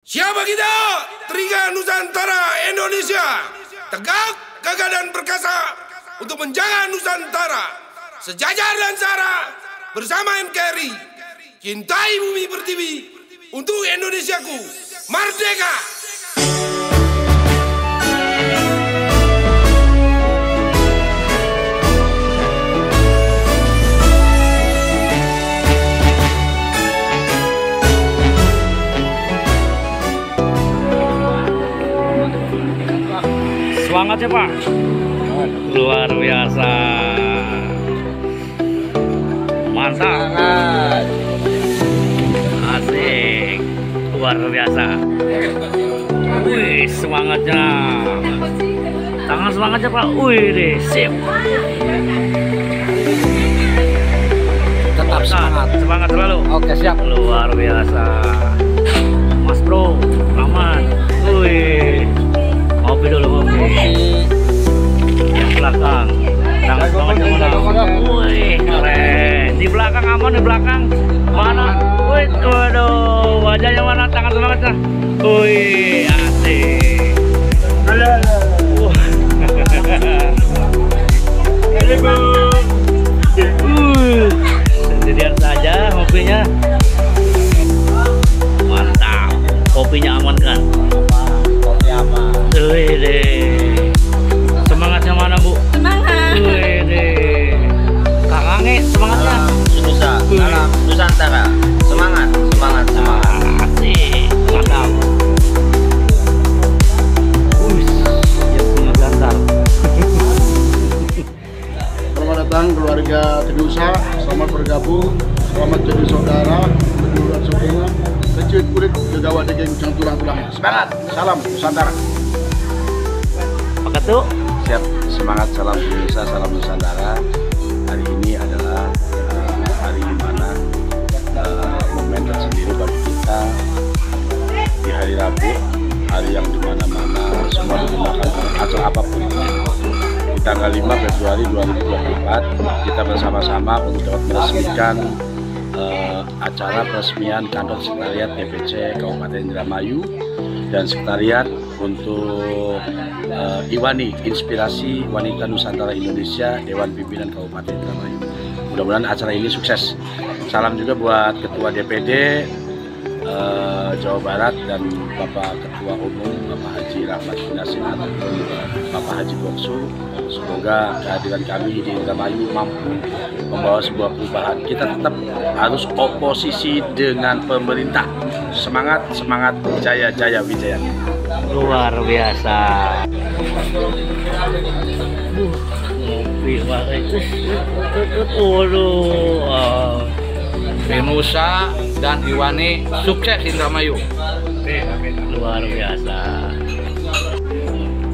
Siapa kita? Triga Nusantara Indonesia. Tegak, gagah dan perkasa untuk menjaga Nusantara. Sejajar dan sara bersama NKRI. Cintai bumi pertiwi untuk Indonesiaku. Merdeka! Semangat ya Pak, luar biasa, mantap, asik, luar biasa. Wih, semangatnya, tangan semangatnya Pak, wih deh, sip. Tetap semangat, semangat selalu. Oke, siap. Luar biasa, Mas Bro, Rahman, wih. Ngopi dulu, ngopi. Yang belakang, tangan semangatnya mana? Wih, keren. Di belakang aman, di belakang mana? Wih, waduh, wajahnya mana? Tangan semangatnya. Wih, asik. Halo. Sendirian saja ngopinya. Mantap. Kopinya aman kan? Wih, semangatnya mana Bu? Semangat. Wih, Kak Ange semangatnya. Salam Nusantara. Semangat, semangat, semangat. Asik, mantap. Ya punya gantar. Selamat datang keluarga Tedusa, selamat bergabung, selamat jadi saudara, berdua semua, kecil kulit, gegawat daging, ujung tulang-tulangnya. Semangat, salam Nusantara. Apa tuh? Siap, semangat, salam Indonesia, salam Nusantara. Hari ini adalah hari di mana momen tersendiri bagi kita di hari Rabu, hari yang dimana-mana semua digunakan acara apapun. Di tanggal 5 Februari 2024 kita bersama-sama untuk dapat meresmikan acara peresmian kantor sekretariat DPC Kabupaten Indramayu dan sekretariat untuk Iwani, Inspirasi Wanita Nusantara Indonesia, Dewan Pimpinan Kabupaten Indramayu. Mudah-mudahan acara ini sukses. Salam juga buat Ketua DPD Jawa Barat dan Bapak Ketua Umum Bapak Haji Rahmat Nasir ataupun Bapak Haji Boksu. Semoga kehadiran kami di Indramayu mampu membawa sebuah perubahan. Kita tetap harus oposisi dengan pemerintah. Semangat, semangat, jaya, jaya, wijaya. Luar biasa. Ngopi banget. Waduh. Nusa dan Iwani sukses Indramayu. Luar biasa.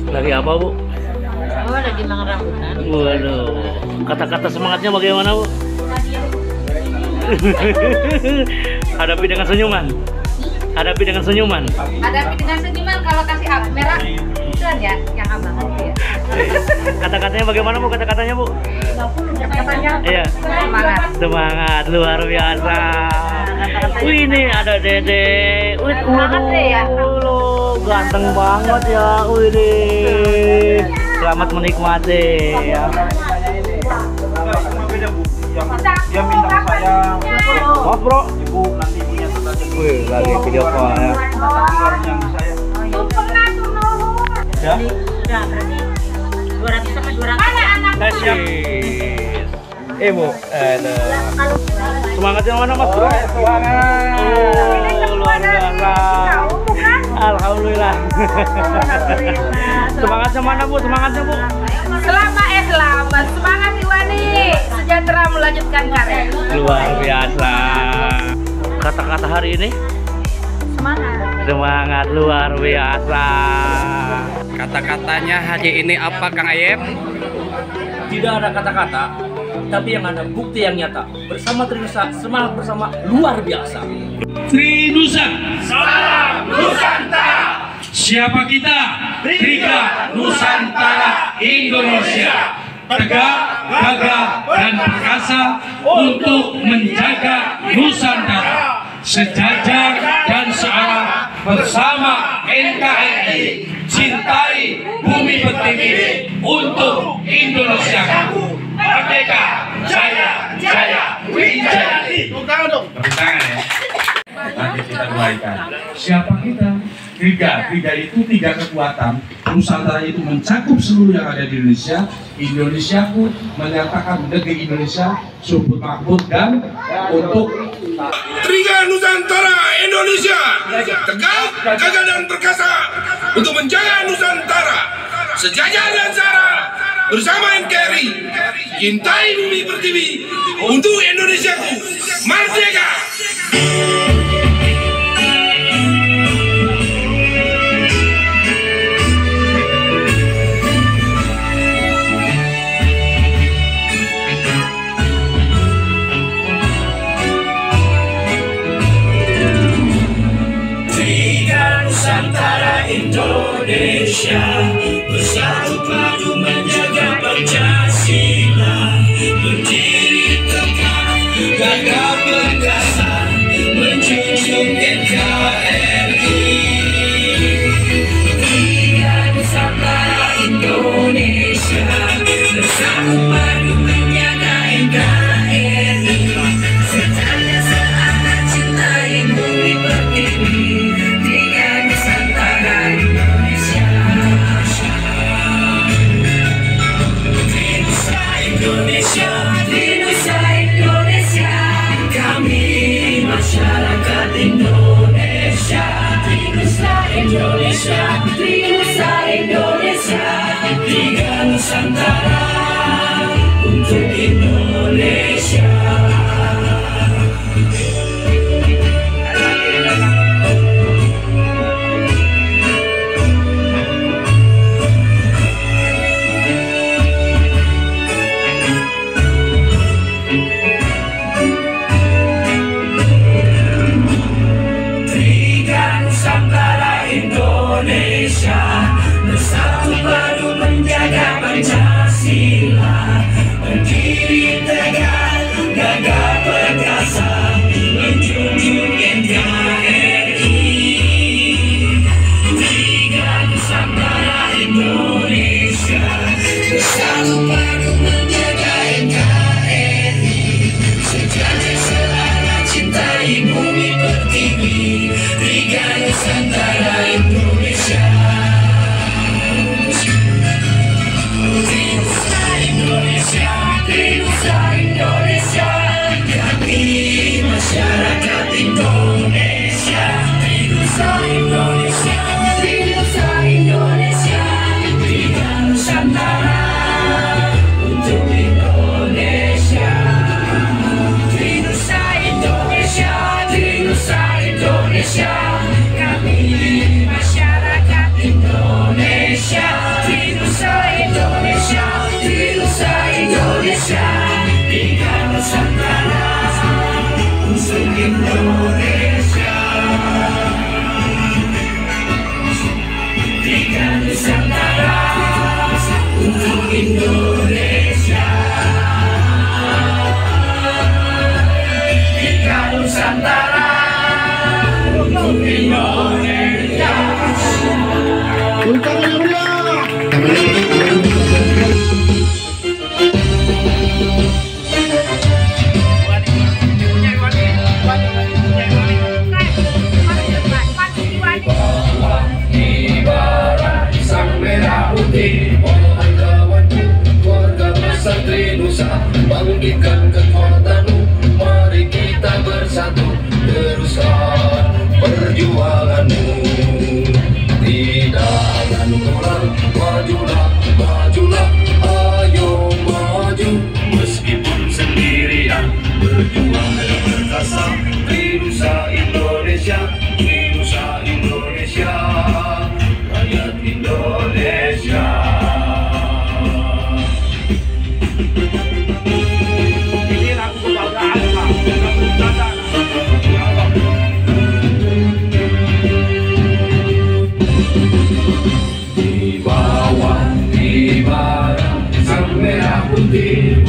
Lagi apa Bu? Oh, lagi makan rambutan. Waduh, kata-kata semangatnya bagaimana Bu? Hadapi dengan senyuman. Hadapi dengan senyuman. Hadapi dengan senyuman, kalau kasih merah itu kan ya, yang abang ya. Kata-katanya bagaimana Bu? Kata-katanya Bu? Katanya Iya. semangat. Semangat, luar biasa. Wih, ini ada Dede. Wih, ganteng banget ya. Wih, deh. Selamat menikmati ya. Dia minta saya, Maaf Bro. Ibu nanti punya sebagian Wih, lagi video call ya. yang saya. Ya. Ya, berarti 200 sama 200. Mana anak? Kasih. Bu, semangatnya mana Mas Bro? Semangat. Oh, luar biasa. Alhamdulillah. Semangatnya mana Bu? Semangatnya Bu? Selamat semangat Iwani, sejahtera melanjutkan karir. Luar biasa. Kata-kata hari ini? Semangat. Semangat, luar biasa. Kata-katanya hari ini apa, Kang Ayep? Tidak ada kata-kata, tapi yang ada bukti yang nyata. Bersama Trinusa, semangat bersama luar biasa. Trinusa, salam Nusantara. Siapa kita? Triga Nusantara Indonesia. Tegak, gagah, dan perkasa untuk menjaga Nusantara. Sejajar dan searah bersama NKRI, cintai bumi pertiwi untuk Indonesia. Merdeka, jaya, jaya, wijaya. Tepuk tangan dong. Tepuk tangan ya. Nanti kita doakan. Siapa kita? Tiga itu tiga kekuatan. Nusantara itu mencakup seluruh yang ada di Indonesia. Indonesiaku menyatakan negeri Indonesia subur makmur dan untuk Tiga Nusantara Indonesia tegak, gagah dan perkasa untuk menjaga Nusantara sejajar dan setara bersama NKRI. Cintai bumi pertiwi untuk Indonesiaku merdeka. Nusantara Indonesia bersatu padu menjaga Pancasila, berdiri tegak, gagah perkasa, menjunjung NKRI. Tiga Nusantara Indonesia bersatu padu menjaga NKRI, sejajar seakan cintai bumi pertiwi. Indonesia, Trinusa Indonesia, tiga Nusantara untuk Indonesia. Indonesia bersatu padu menjaga Pancasila, berdiri tegak, gagah perkasa, menjunjung NKRI. Tiga Nusantara Indonesia bersatu padu menjaga NKRI, sejajar selama cintai bumi pertiwi. Tiga Nusantara Indonesia, Trinusa Indonesia, Trinusa Indonesia, kami masyarakat Indonesia. Trinusa Indonesia, Trinusa Indonesia, tiga Nusantara untuk Indonesia. Trinusa Indonesia, Trinusa Indonesia, kami masyarakat Indonesia. Trinusa Indonesia, Trinusa Indonesia, tiga Nusantara untuk Indonesia. Tiga Nusantara untuk Indonesia. Tiga Nusantara untuk Indonesia. Untuk Indonesia. Ibarat sang merah putih, mohon kawanku, keluarga besar Trinusa, bangkitkan kekuatanmu, mari kita bersatu, teruskan perjuanganmu. Tidak akan turun, majulah, majulah, ayo maju, meskipun sendirian, berjuang dan perkasa. Trinusa Indonesia, Trinusa Indonesia, rakyat Indonesia. Ini lagu kebanggaan, di bawah, di barat, sang merah putih,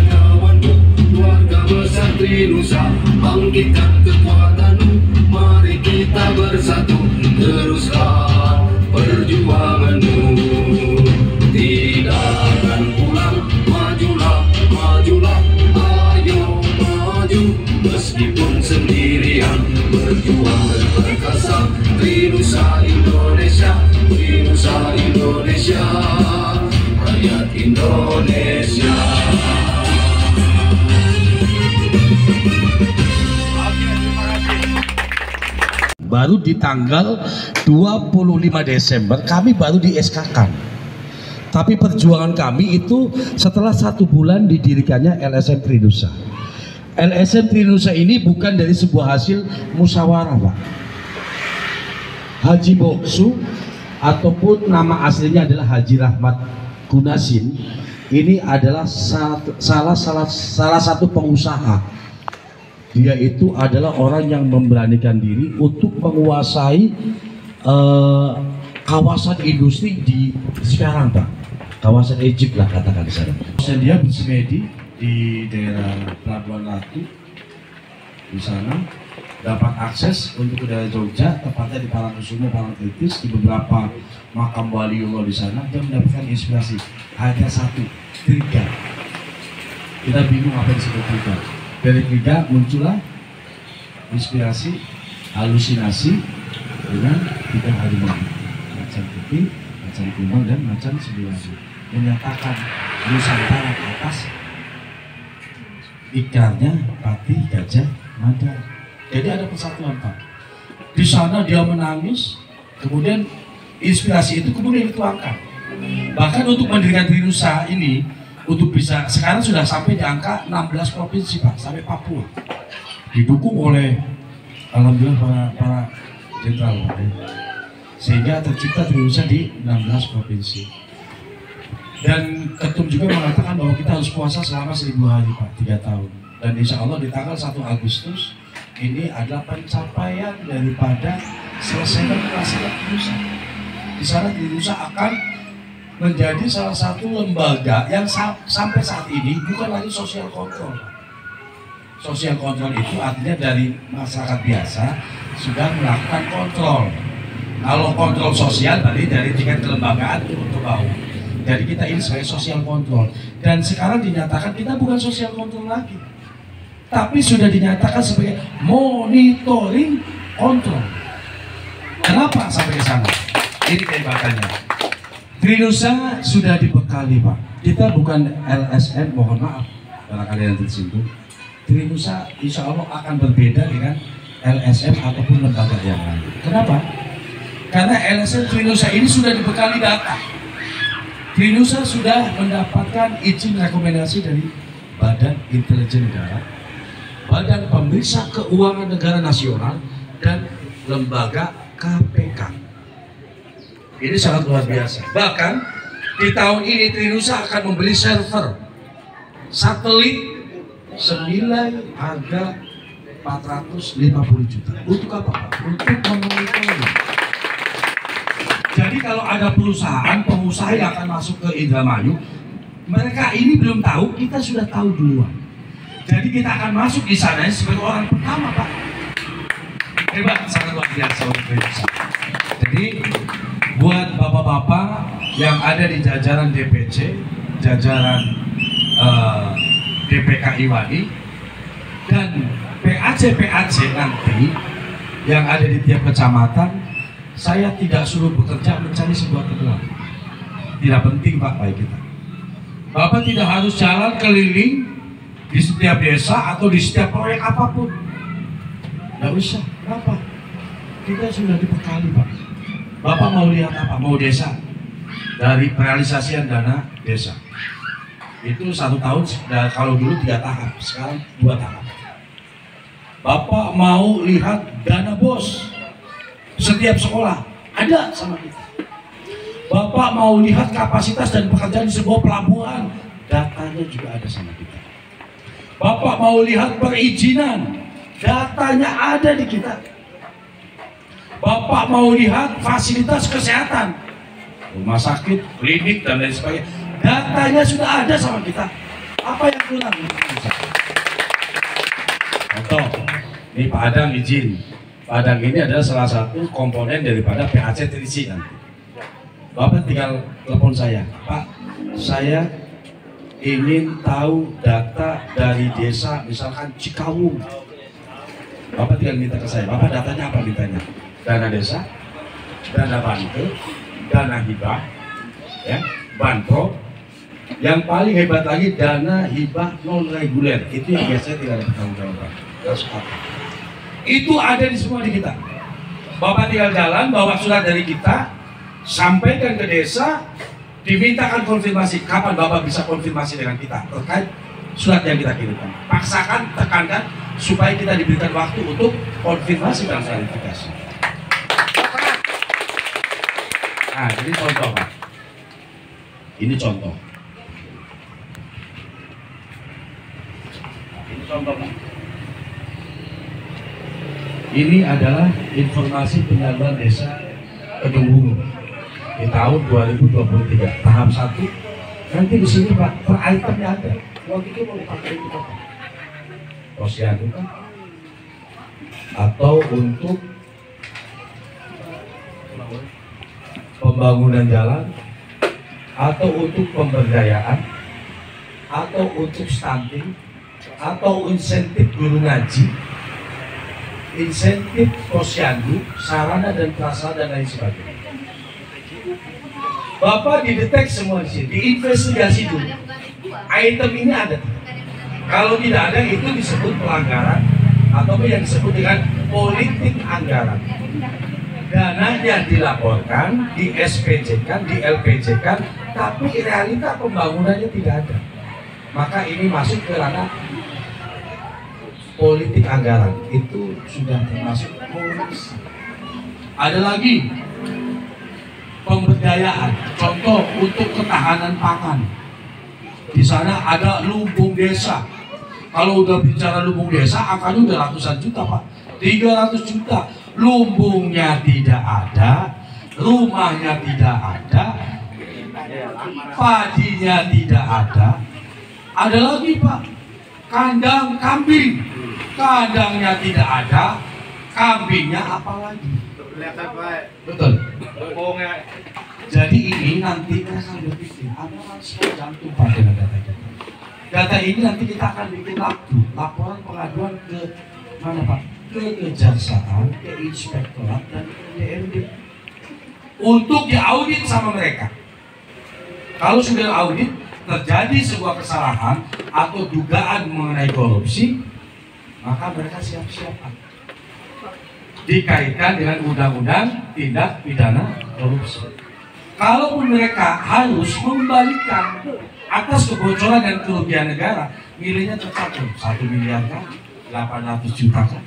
kawanku, keluarga besar Trinusa, bangkitkan kekuatanmu, mari kita bersatu. Trinusa Indonesia, Trinusa Indonesia, rakyat Indonesia. Baru di tanggal 25 Desember kami baru di SK-kan. Tapi perjuangan kami itu setelah 1 bulan didirikannya LSM Trinusa. LSM Trinusa ini bukan dari sebuah hasil musyawarah, Pak. Haji Boksu ataupun nama aslinya adalah Haji Rahmat Gunasin. Ini adalah salah satu pengusaha. Dia itu adalah orang yang memberanikan diri untuk menguasai kawasan industri di sekarang, Pak. Kawasan Egypt lah katakan di sana. Dan dia bersemedi di daerah Pelabuhan Ratu di sana, dapat akses untuk ke daerah Jogja, tepatnya di Parangkusumo, Parangtritis, di beberapa makam waliullah di sana. Dia mendapatkan inspirasi. Ada satu triga. Kita bingung apa disebut triga. Dari triga muncullah inspirasi, halusinasi dengan 3 harimau, macan putih, macan kumbang, dan macan sembilan. Menyatakan Nusantara ke atas, ikarnya Pati Gajah Mada. Jadi ada persatuan, Pak. Di sana dia menangis, kemudian inspirasi itu kemudian dituangkan. Bahkan untuk mendirikan Trinusa ini, untuk bisa sekarang sudah sampai di angka 16 provinsi, Pak, sampai Papua. Didukung oleh alhamdulillah para jenderal, Pak, ya. Sehingga tercipta Trinusa di 16 provinsi. Dan Ketum juga mengatakan bahwa kita harus puasa selama 1000 hari, Pak, 3 tahun. Dan insya Allah di tanggal 1 Agustus ini adalah pencapaian daripada selesaikan pelaksanaan Trinusa. Di sana Trinusa akan menjadi salah satu lembaga yang sampai saat ini bukan lagi sosial kontrol. Sosial kontrol itu artinya dari masyarakat biasa sudah melakukan kontrol. Kalau kontrol sosial tadi dari tingkat kelembagaan turun ke bawah. Jadi kita ini sebagai sosial kontrol. Dan sekarang dinyatakan kita bukan sosial kontrol lagi, tapi sudah dinyatakan sebagai monitoring kontrol. Kenapa sampai ke sana? Ini kehebatannya. Trinusa sudah dibekali, Pak. Kita bukan LSM, mohon maaf barangkali yang tersinggung. Trinusa insya Allah akan berbeda dengan LSM ataupun lembaga yang lain. Kenapa? Karena LSM Trinusa ini sudah dibekali data. Trinusa sudah mendapatkan izin rekomendasi dari Badan Intelijen Negara, Badan Pemeriksa Keuangan Negara Nasional, dan lembaga KPK. Ini sangat luar biasa. Bahkan di tahun ini Trinusa akan membeli server satelit senilai harga 450 juta. Untuk apa, Pak? Untuk memonitor. Jadi kalau ada perusahaan, pengusaha yang akan masuk ke Indramayu, mereka ini belum tahu, kita sudah tahu duluan. Jadi kita akan masuk di sana sebagai orang pertama, Pak. Hebat, sangat luar biasa untuk Trinusa. Jadi buat bapak-bapak yang ada di jajaran DPC, jajaran DPKI Wadi, dan PAC nanti yang ada di tiap kecamatan, saya tidak suruh bekerja mencari sebuah gelar. Tidak penting, Pak, baik kita. Bapak tidak harus jalan keliling di setiap desa atau di setiap proyek apapun. Tidak usah. Kenapa? Kita sudah dibekali, Pak. Bapak mau lihat apa? Mau desa? Dari realisasian dana desa. Itu 1 tahun, kalau dulu 3 tahap, sekarang 2 tahap. Bapak mau lihat dana BOS setiap sekolah, ada sama kita. Bapak mau lihat kapasitas dan pekerjaan di sebuah pelabuhan, datanya juga ada sama kita. Bapak mau lihat perizinan, datanya ada di kita. Bapak mau lihat fasilitas kesehatan, rumah sakit, klinik, dan lain sebagainya, datanya sudah ada sama kita. Apa yang kurang? Contoh, ini Pak Adang izin. Pak Adang ini adalah salah satu komponen daripada PAC Trisi nanti. Bapak tinggal telepon saya, Pak, saya ingin tahu data dari desa misalkan Cikawung. Bapak tinggal minta ke saya, Bapak datanya apa mintanya? dana desa, dana bantu, dana hibah, ya, banpro. Yang paling hebat lagi dana hibah non reguler, itu yang biasanya tidak ada pertanggungjawaban. Itu ada di semua di kita. Bapak tinggal jalan, bawa surat dari kita, sampaikan ke desa, dimintakan konfirmasi. Kapan Bapak bisa konfirmasi dengan kita terkait surat yang kita kirimkan? Paksakan, tekankan, supaya kita diberikan waktu untuk konfirmasi dan klarifikasi. Nah, ini contoh Pak. Ini contoh. Ini contoh Pak. Ini adalah informasi penyaluran desa Kedung Bungu di tahun 2023 tahap 1. Nanti di sini Pak, per itemnya ada. Waktu itu mau pakai itu Pak, posyandu kan, atau untuk pembangunan jalan, atau untuk pemberdayaan, atau untuk stunting, atau insentif guru ngaji, insentif posyandu, sarana dan prasarana dan lain sebagainya. Bapak dideteksi semua di sini, diinvestigasi dulu. Item ini ada. Kalau tidak ada, itu disebut pelanggaran atau yang disebut dengan politik anggaran. Dananya dilaporkan, di SPJ-kan, di LPJ-kan, tapi realita pembangunannya tidak ada. Maka ini masuk ke ranah politik anggaran, itu sudah termasuk korupsi. Ada lagi pemberdayaan, contoh untuk ketahanan pangan. Di sana ada lumbung desa. Kalau udah bicara lumbung desa, angkanya udah ratusan juta Pak, 300 juta. Lumbungnya tidak ada, rumahnya tidak ada, padinya tidak ada. Ada lagi Pak, kandang kambing, kandangnya tidak ada, kambingnya apalagi. Betul. Jadi ini nanti mereka berpikir ada respon jantung pada data-data. Data ini nanti kita akan bikin laporan pengaduan ke mana Pak? Ke kejaksaan, ke inspektorat dan ke DRD untuk diaudit sama mereka. Kalau sudah audit terjadi sebuah kesalahan atau dugaan mengenai korupsi, maka mereka siap-siap dikaitkan dengan undang-undang tindak pidana korupsi. Kalaupun mereka harus mengembalikan atas kebocoran dan kerugian negara, nilainya tercapai 1 miliar kan, 800 juta kan.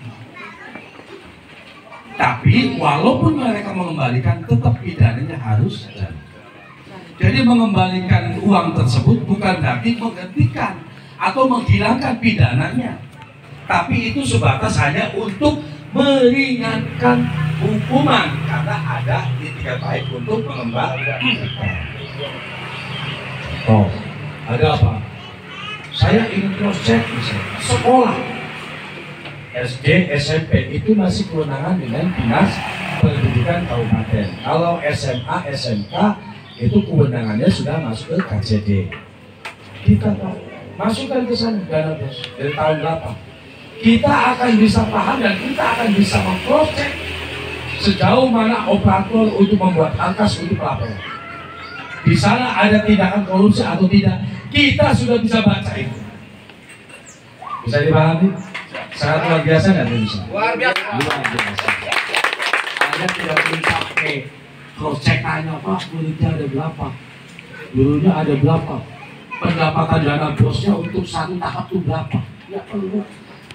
Tapi walaupun mereka mengembalikan, tetap pidananya harus jalan. Jadi mengembalikan uang tersebut bukan berarti menghentikan atau menghilangkan pidananya, tapi itu sebatas hanya untuk meringankan hukuman karena ada itikat baik untuk mengembalikan. Oh, ada apa? Saya ingin cross check misalnya sekolah SD, SMP itu masih kewenangan dengan Dinas Pendidikan Kabupaten. Kalau SMA, SMK itu kewenangannya sudah masuk ke KJD. Kita masukkan ke sana dana bos dari tahun berapa? Kita akan bisa paham dan kita akan bisa mengcross-check sejauh mana operator untuk membuat angkas untuk laporan. Di sana ada tindakan korupsi atau tidak, kita sudah bisa baca itu. Bisa dipahami? Sangat luar biasa nggak bisa? Luar biasa. Luar biasa. Anda tidak perlu pakai cross-check tanya Pak, gurunya ada berapa? Gurunya ada berapa? Pendapatan dana bosnya untuk satu tahap itu berapa? Ya perlu.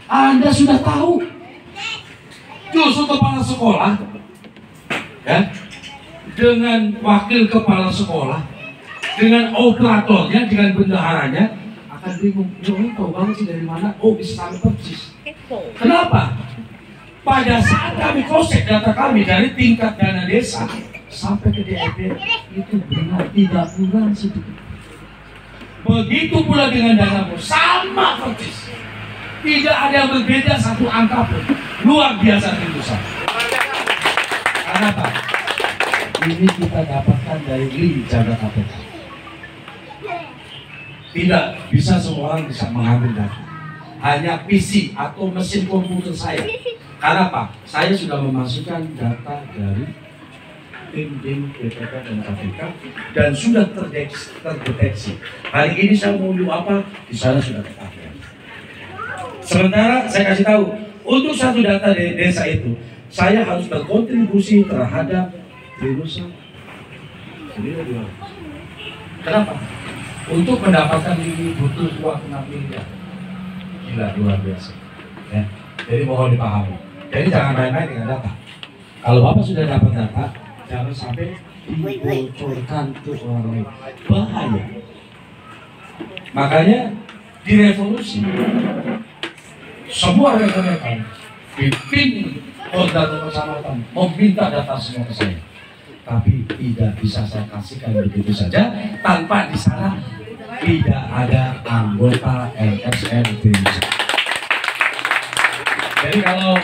Anda sudah tahu. Justru kepala sekolah, ya, dengan wakil kepala sekolah, dengan operatornya, dengan bendaharanya akan bingung. Ini tahu banget sih dari mana? Oh bisa sampai persis. Kenapa? Pada saat kami cross-check data kami dari tingkat dana desa sampai ke DRD itu benar tidak kurang sedikit. Begitu pula dengan dana bos, sama persis. Tidak ada yang berbeda satu angka pun. Luar biasa Tindusan. Karena apa? Ini kita dapatkan dari link jaga KPK. Tidak bisa semua orang bisa mengambil data. Hanya PC atau mesin komputer saya Karena apa? Saya sudah memasukkan data dari tim BPK dan KPK dan sudah terdeteksi. Hari ini saya mau apa? Di sana sudah terpakai. Sementara saya kasih tahu, untuk satu data dari desa itu, saya harus berkontribusi terhadap Trinusa. Kenapa? Untuk mendapatkan ini butuh uang 6 miliar. Gila, luar biasa. Ya. Jadi mohon dipahami. Jadi jangan main-main dengan data. Kalau Bapak sudah dapat data, jangan sampai dibocorkan ke orang lain. Bahaya. Makanya di revolusi, semua rekan-rekan di tim koordinator kecamatan meminta data semua ke saya. Tapi tidak bisa saya kasihkan begitu saja tanpa di sana tidak ada anggota LSM Trinusa. Jadi kalau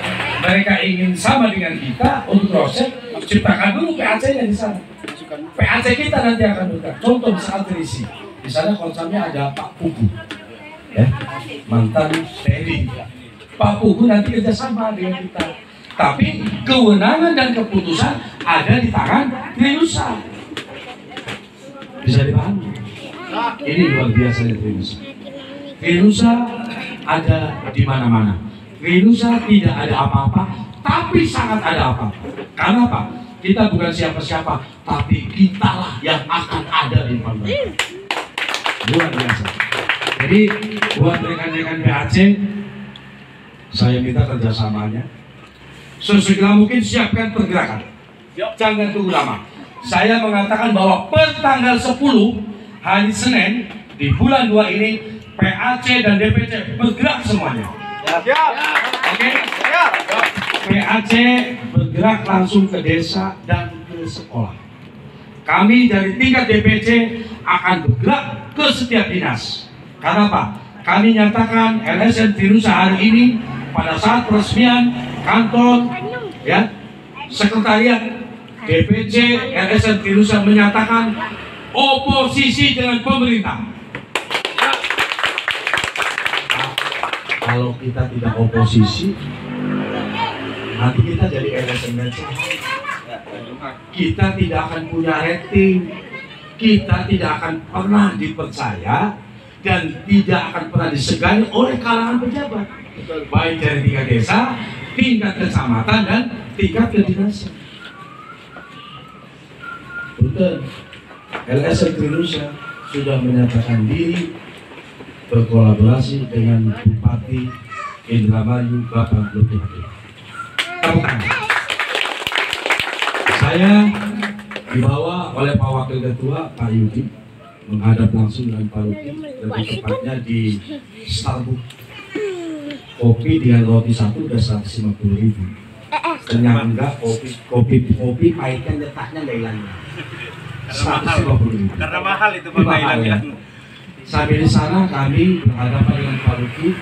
mereka ingin sama dengan kita untuk proses, ciptakan dulu PAC-nya di sana. PAC kita nanti akan bergerak. Contoh saat terisi, di sana konselnya ada Pak Pugu, ya, mantan TNI. Pak Pugu nanti kerjasama dengan kita. Tapi kewenangan dan keputusan ada di tangan Trinusa. Bisa dipahami? Ini luar biasa dari Trinusa. Trinusa ada di mana-mana. Trinusa tidak ada apa-apa, tapi sangat ada apa. Karena apa? Kita bukan siapa-siapa, tapi kitalah yang akan ada di depan mereka. Luar biasa. Jadi buat rekan-rekan PAC, saya minta kerjasamanya. Sesegera mungkin siapkan pergerakan. Jangan tunggu lama. Saya mengatakan bahwa per tanggal 10 hari Senin di bulan 2 ini PAC dan DPC bergerak semuanya. Oke? PAC bergerak langsung ke desa dan ke sekolah. Kami dari tingkat DPC akan bergerak ke setiap dinas. Karena apa? Kami nyatakan LSM Trinusa hari ini pada saat peresmian kantor, ya, sekretariat DPC LSM Trinusa menyatakan oposisi dengan pemerintah. Kalau kita tidak oposisi, nanti kita jadi LSM. Kita tidak akan punya rating, kita tidak akan pernah dipercaya, dan tidak akan pernah disegani oleh kalangan pejabat, baik dari tingkat desa, tingkat kecamatan, dan tingkat kedinasan. Betul, LSM Trinusa sudah menyatakan diri berkolaborasi dengan Bupati Indramayu Bapak Lutfi Hakim. Saya dibawa oleh Pak Wakil Ketua Pak Yudi menghadap langsung dengan Pak Lutfi, lebih tepatnya di Starbucks. Kopi dengan roti satu udah 150.000. Kenyang enggak, kopi pahitnya letaknya nggak hilangnya. 150.000. Karena mahal itu Pak hilang. Sampai di sana kami berhadapan dengan Pak Lutfi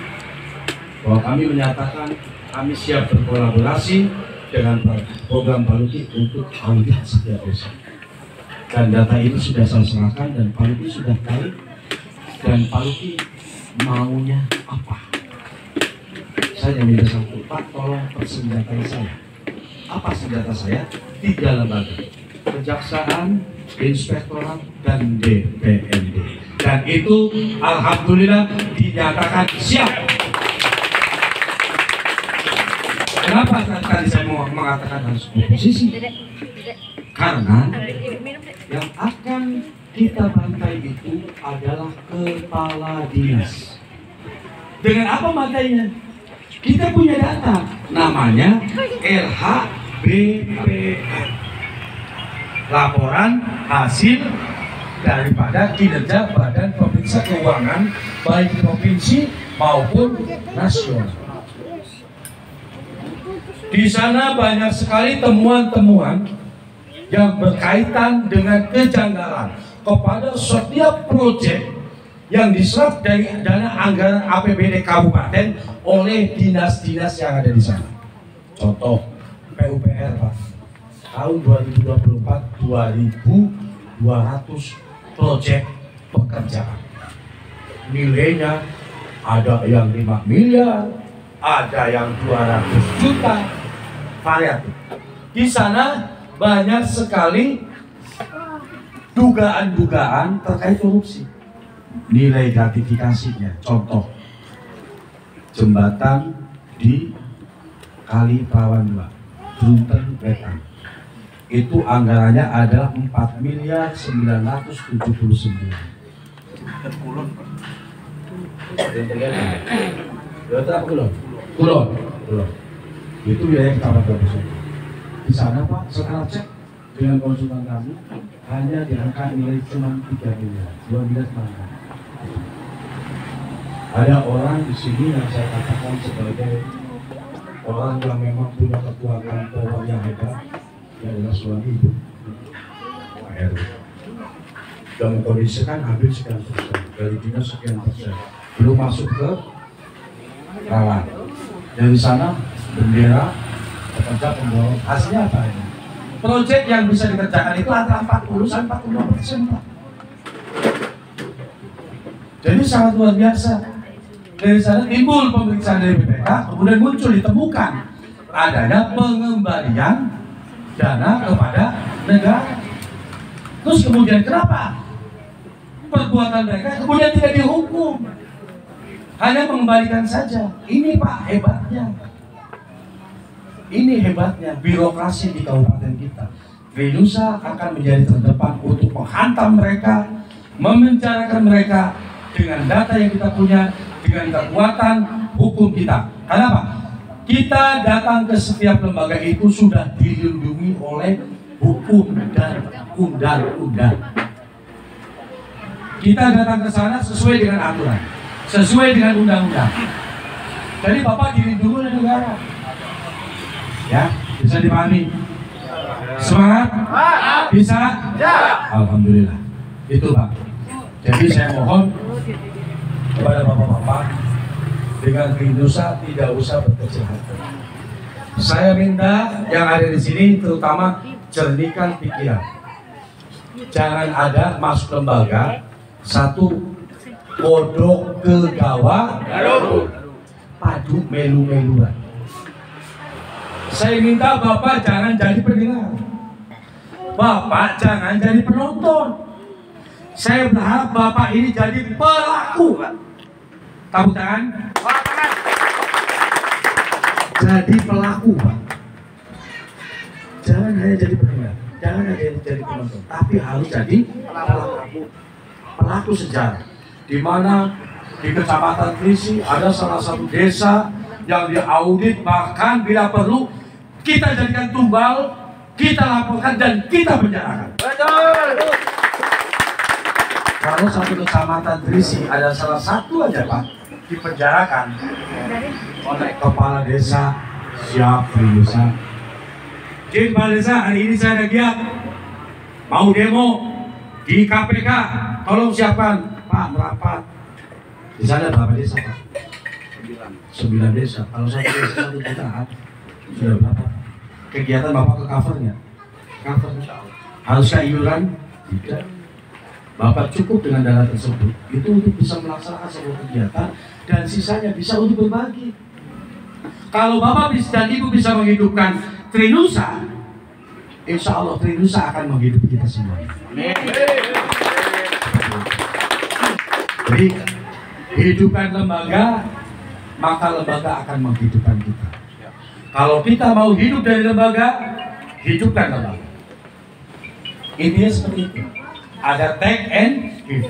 bahwa kami menyatakan kami siap berkolaborasi dengan program Pak Lutfi untuk audit setiap desa. Dan data ini sudah saya serahkan dan Pak Lutfi sudah tahu, dan Pak Lutfi maunya apa. Saya minta satu, Pak tolong persenjatai saya. Apa senjata saya? 3 lembaga, Kejaksaan, Inspektorat, dan DPRD. Dan itu alhamdulillah dinyatakan siap. Kenapa tadi saya mau mengatakan harus oposisi? Karena yang akan kita bantai itu adalah kepala dinas. Dengan apa bantainya? Kita punya data, namanya LHBPN, laporan hasil daripada kinerja Badan Pemeriksa Keuangan baik provinsi maupun nasional. Di sana banyak sekali temuan-temuan yang berkaitan dengan kejanggalan kepada setiap proyek yang diserap dari dana anggaran APBD kabupaten oleh dinas-dinas yang ada di sana. Contoh PUPR Pak, tahun 2024 2.200 proyek pekerjaan, nilainya ada yang 5 miliar, ada yang 200 juta, variatif. Di sana banyak sekali dugaan-dugaan terkait korupsi. Nilai gratifikasinya, contoh jembatan di Kali Perawan 2, Drunten Wetan, itu anggarannya adalah 4.979. Kulon. Itu wilayah Kecamatan Gabus. Di sana Pak, setelah cek dengan konsultan kami, hanya di angka nilai cuma 3 miliar, 2 miliar mana? Ada orang di sini yang saya katakan sebagai orang yang memang punya kekuatan power yang hebat, yang adalah suami ibu, Pak RW. Dan kondisikan ambil sekian persen, dari dinas sekian persen, belum masuk ke rawan. Dari sana bendera, pekerja pemborong, hasilnya apa ini? Proyek yang bisa dikerjakan itu antara 40 sampai 45%. Jadi sangat luar biasa. Dari sana timbul pemeriksaan dari BPK, kemudian muncul ditemukan adanya pengembalian dana kepada negara. Terus kemudian kenapa perbuatan mereka kemudian tidak dihukum, hanya mengembalikan saja? Ini Pak hebatnya. Ini hebatnya birokrasi di kabupaten kita. Trinusa akan menjadi terdepan untuk menghantam mereka, memenjarakan mereka dengan data yang kita punya, dengan kekuatan hukum kita. Kenapa? Kita datang ke setiap lembaga itu sudah dilindungi oleh hukum dan undang-undang. Kita datang ke sana sesuai dengan aturan, sesuai dengan undang-undang. Jadi Bapak dilindungi oleh negara. Ya, bisa dipahami? Semangat? Bisa? Alhamdulillah. Itu Pak. Jadi saya mohon kepada bapak-bapak dengan Trinusa tidak usah berkecil hati. Saya minta yang ada di sini terutama jernihkan pikiran. Jangan ada masuk lembaga satu kodok ke gawa padu melu-meluan. Saya minta Bapak jangan jadi pendengar, Bapak jangan jadi penonton. Saya berharap Bapak ini jadi pelaku. Tepuk tangan. Jadi pelaku, Pak. Jangan hanya jadi pendengar, jangan hanya jadi penonton, tapi harus jadi pelaku sejarah. Di mana di Kecamatan Krisi ada salah satu desa yang diaudit, bahkan bila perlu kita jadikan tumbal, kita laporkan dan kita penjarakan. Betul. Kalau satu kecamatan Trisi ada salah satu aja Pak dipenjarakan oleh kepala desa siap Trinusa. Jadi kepala desa hari ini saya ada giat mau demo di KPK, tolong siapkan Pak merapat. Di sana berapa desa Pak? 9 desa. Kalau satu desa 1 jutaan sudah berapa? Kegiatan Bapak ke covernya? Covernya haruskah iuran? Tidak. Bapak cukup dengan dana tersebut itu untuk bisa melaksanakan sebuah kegiatan dan sisanya bisa untuk berbagi. Kalau Bapak dan Ibu bisa menghidupkan Trinusa, insya Allah Trinusa akan menghidupi kita semua. Jadi hidupkan lembaga, maka lembaga akan menghidupkan kita. Kalau kita mau hidup dari lembaga, hidupkan lembaga. Intinya seperti itu. Ada take and give.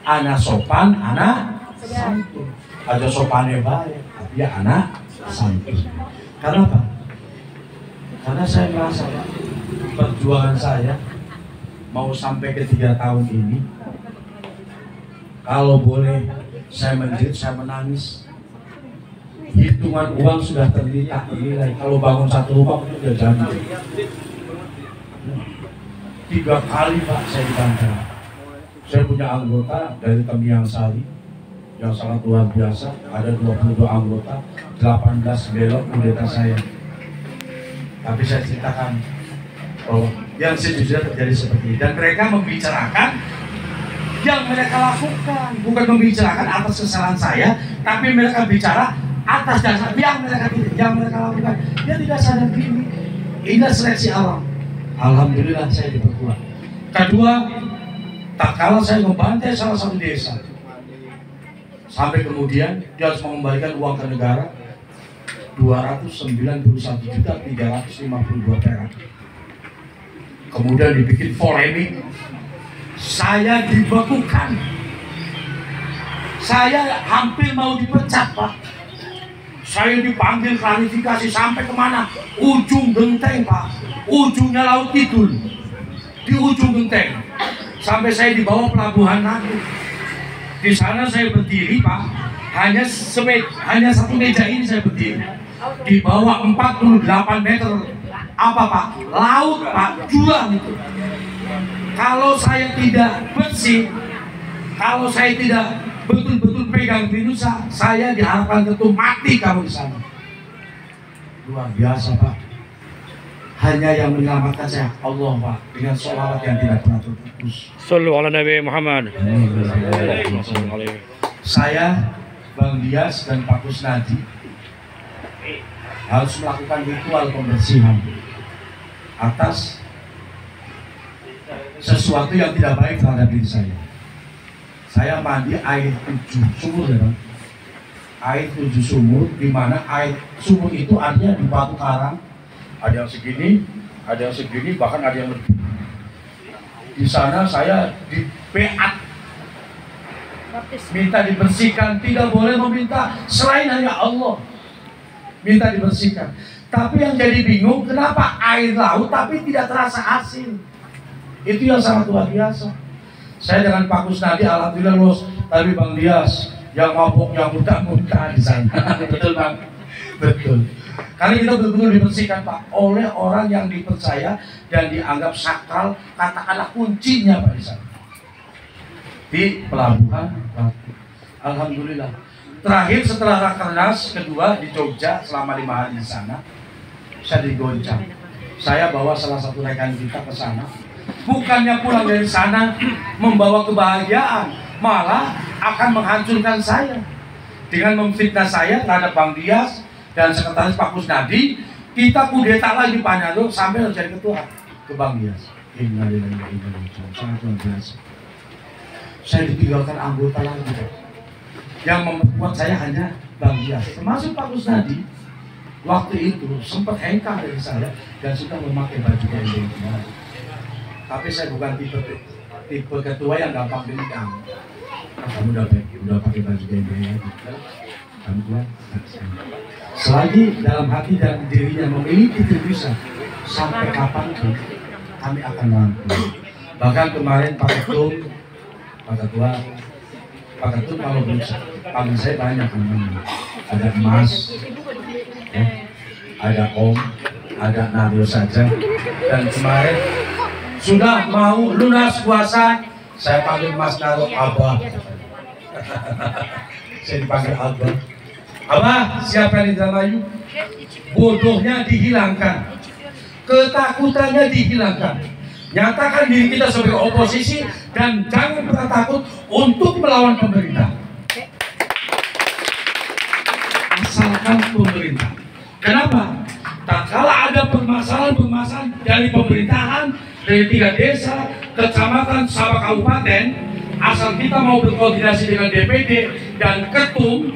Anak sopan, anak santun. Ada sopannya baik, ya anak santun. Kenapa? Karena saya merasa perjuangan saya mau sampai ke 3 tahun ini, kalau boleh saya menjerit, saya menangis. Hitungan uang sudah ternilai. Kalau bangun satu rumah itu sudah jadi. 3 kali Pak saya dibantu. Saya punya anggota dari Temiang Sari yang sangat luar biasa. Ada 22 anggota, 18 belok kudeta saya. Tapi saya ceritakan bahwa yang sejujurnya terjadi seperti ini. Dan mereka membicarakan yang mereka lakukan, bukan membicarakan atas kesalahan saya, tapi mereka bicara atas dasar yang mereka lakukan, dia tidak sadar diri. Inilah seleksi alam. Alhamdulillah saya diperkuat. Kedua, tak kalah saya membantai salah satu desa, sampai kemudian dia harus mengembalikan uang ke negara 291.352 perak. Kemudian dibikin polemik, saya dibekukan, saya hampir mau dipecat, Pak. Saya dipanggil klarifikasi sampai kemana? Ujung genteng, Pak. Ujungnya Laut Kidul. Di ujung genteng. Sampai saya dibawa pelabuhan lagi. Di sana saya berdiri, Pak. Hanya satu meja ini saya berdiri. Di bawah 48 meter. Apa, Pak? Laut, Pak. Jurang itu. Kalau saya tidak bersih, kalau saya tidak betul-betul pegang Trinusa, saya diharapkan tentu mati kamu di sana. Luar biasa, Pak. Hanya yang menyelamatkan saya Allah, Pak, dengan sholawat yang tidak pernah terputus. Sallu ala Nabi Muhammad. Saya, Bang Dias dan Pak Kusnadi harus melakukan ritual pembersihan atas sesuatu yang tidak baik terhadap diri saya. Saya mandi air 7 sumur, ya, Bang. Air 7 sumur, di mana air sumur itu artinya di batu karang. Ada yang segini, bahkan ada yang lebih. Di sana saya di peat, minta dibersihkan, tidak boleh meminta selain hanya Allah. Minta dibersihkan. Tapi yang jadi bingung, kenapa air laut tapi tidak terasa asin? Itu yang sangat luar biasa. Saya dengan Pak Kusnadi alhamdulillah lulus, tapi Bang Dias yang mabuk, yang muntah-muntah di sana. Betul, Bang? Betul. Karena kita betul-betul dibersihkan, Pak, oleh orang yang dipercaya dan dianggap sakral, katakanlah kuncinya, Pak, di sana. Di pelabuhan Ratu. Alhamdulillah. Terakhir setelah Rakernas kedua di Jogja selama 5 hari di sana, saya digoncang. Saya bawa salah satu rekan kita ke sana. Bukannya pulang dari sana membawa kebahagiaan, malah akan menghancurkan saya dengan memfitnah saya terhadap Bang Dias dan sekretaris Pak Kusnadi. Kita kudeta lagi Pak Nyador sampai jadi ketua ke Bang Dias. Sangat luar biasa. Saya ditinggalkan anggota lagi, yang memperkuat saya hanya Bang Dias, termasuk Pak Kusnadi. Waktu itu sempat hengkang dari saya dan sudah memakai baju gembel. Tapi saya bukan tipe ketua yang gampang dendam. Kamu udah pakai baju gembel ya, kamu kuat. Selagi dalam hati dan dirinya memiliki Trinusa, sampai kapanpun kami akan mampu. Bahkan kemarin Pak Ketum, Pak Ketua, Pak Ketum kalau bisa panggil saya banyak namanya. Ada Mas, ya, ada Om, ada Nadio saja. Dan kemarin sudah mau lunas puasa, saya panggil Mas Nadio Abah. Saya dipanggil Abah. Abah, siapa yang Indramayu? Bodohnya dihilangkan, ketakutannya dihilangkan. Nyatakan diri kita sebagai oposisi dan jangan pernah takut untuk melawan pemerintah. Asalkan pemerintah. Kenapa? Tak kala ada permasalahan dari pemerintahan, dari 3 desa, kecamatan, sama kabupaten, asal kita mau berkoordinasi dengan DPD dan Ketum,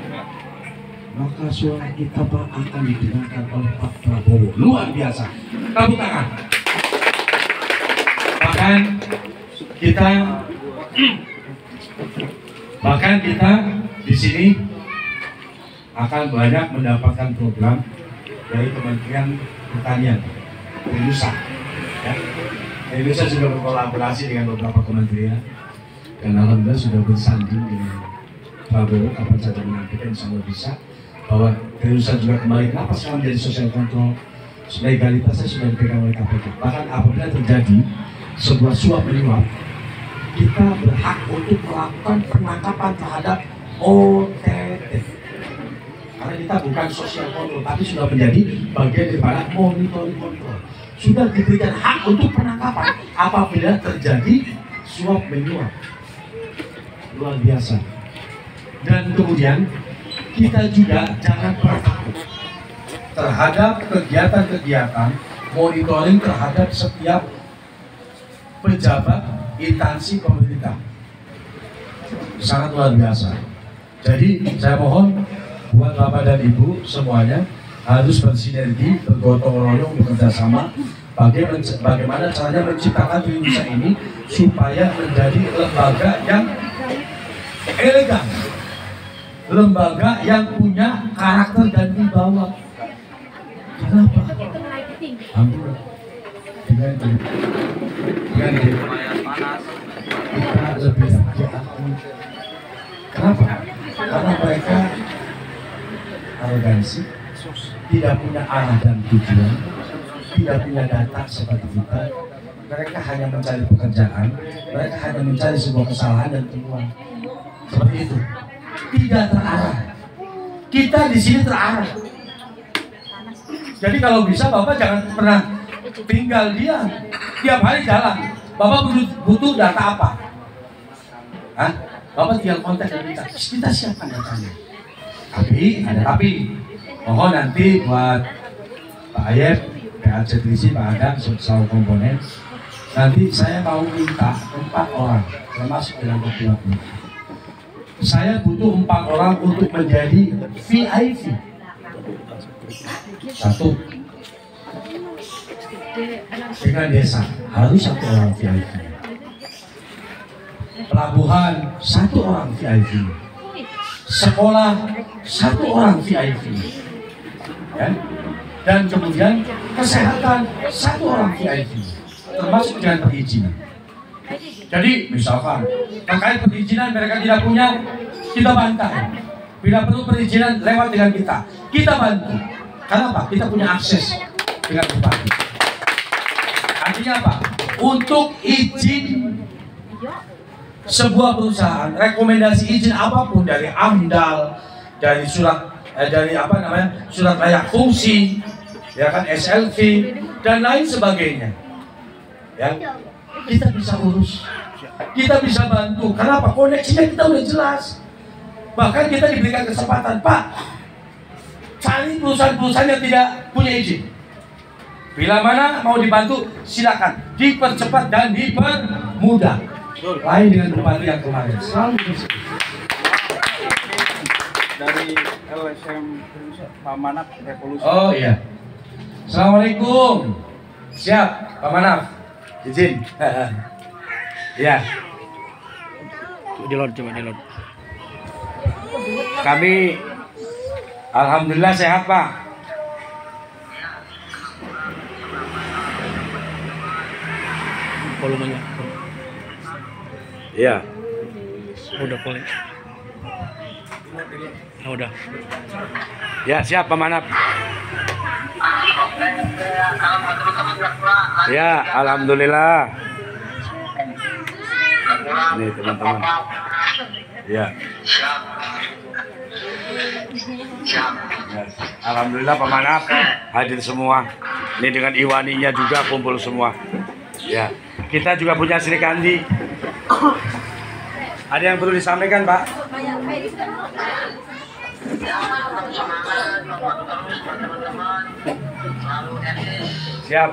maka suara kita akan didengarkan oleh Pak Prabowo. Luar biasa. Tepuk tangan. Bahkan kita di sini akan banyak mendapatkan program dari Kementerian Pertanian, Trinusa. Ya. Trinusa juga berkolaborasi dengan beberapa kementerian dan alhamdulillah sudah bersanding dengan Prabowo. Kapan saja menantikan semua bisa bahwa Trinusa juga kembali. Kenapa sekarang menjadi social control? Legalitasnya sudah dipegang oleh KPK. Bahkan apabila terjadi sebuah suap menyuap, kita berhak untuk melakukan penangkapan terhadap OTT. Karena kita bukan social control, tapi sudah menjadi bagian daripada monitoring control. Sudah diberikan hak untuk penangkapan apabila terjadi suap menyuap. Luar biasa. Dan kemudian kita juga jangan pernah takut terhadap kegiatan-kegiatan monitoring terhadap setiap pejabat instansi pemerintah. Sangat luar biasa. Jadi saya mohon buat Bapak dan Ibu semuanya harus bersinergi, bergotong royong, bekerja sama. Bagaimana caranya menciptakan Indonesia ini supaya menjadi lembaga yang elegan, lembaga yang punya karakter dan wibawa. Kenapa? Ampun. Dengan kita lebih kenapa? Karena mereka arogansi, tidak punya arah dan tujuan, tidak punya data seperti kita. Mereka hanya mencari pekerjaan, mereka hanya mencari sebuah kesalahan dan temuan. Seperti itu. Tidak terarah. Kita di sini terarah. Jadi kalau bisa Bapak jangan pernah tinggal diam. Tiap hari jalan. Bapak butuh data apa? Hah? Bapak tinggal kontak dengan kita siapkan datanya. Tapi ada tapi. Mohon nanti buat Pak Ayep, Pak Cetrisi, Pak Adam, selalu komponen. Nanti saya mau minta 4 orang, termasuk dengan ketua. Saya butuh 4 orang untuk menjadi VIP. 1 dengan desa harus 1 orang VIP. Pelabuhan 1 orang VIP. Sekolah 1 orang VIP. Ya? Dan kemudian kesehatan 1 orang VIP, termasuk dengan perizinan. Jadi misalkan terkait perizinan mereka tidak punya, kita bantai. Bila perlu perizinan lewat dengan kita bantu. Karena apa? Kita punya akses dengan bupati. Artinya apa? Untuk izin sebuah perusahaan, rekomendasi izin apapun dari AMDAL, dari surat surat layak fungsi, ya kan, SLV dan lain sebagainya, ya kita bisa urus, kita bisa bantu. Kenapa? Koneksinya kita udah jelas. Bahkan kita diberikan kesempatan, Pak, cari perusahaan-perusahaan yang tidak punya izin. Bila mana mau dibantu, silakan dipercepat dan dipermudah. Lain dengan bupati yang kemarin selalu bersih. Dari LSM Pak Manaf Revolusi. Oh iya. Assalamualaikum. Siap, Pak Manaf. Izin. Ya. Coba di load. Kami alhamdulillah sehat, Pak. Volumenya. Iya. Udah boleh. Udah. Ya, siap Pak Manap. Ya, alhamdulillah. Ini teman-teman. Ya. Alhamdulillah Pak Manap hadir semua. Ini dengan Iwaninya juga kumpul semua. Ya, kita juga punya Sri Kandi. Ada yang perlu disampaikan, Pak? Siap.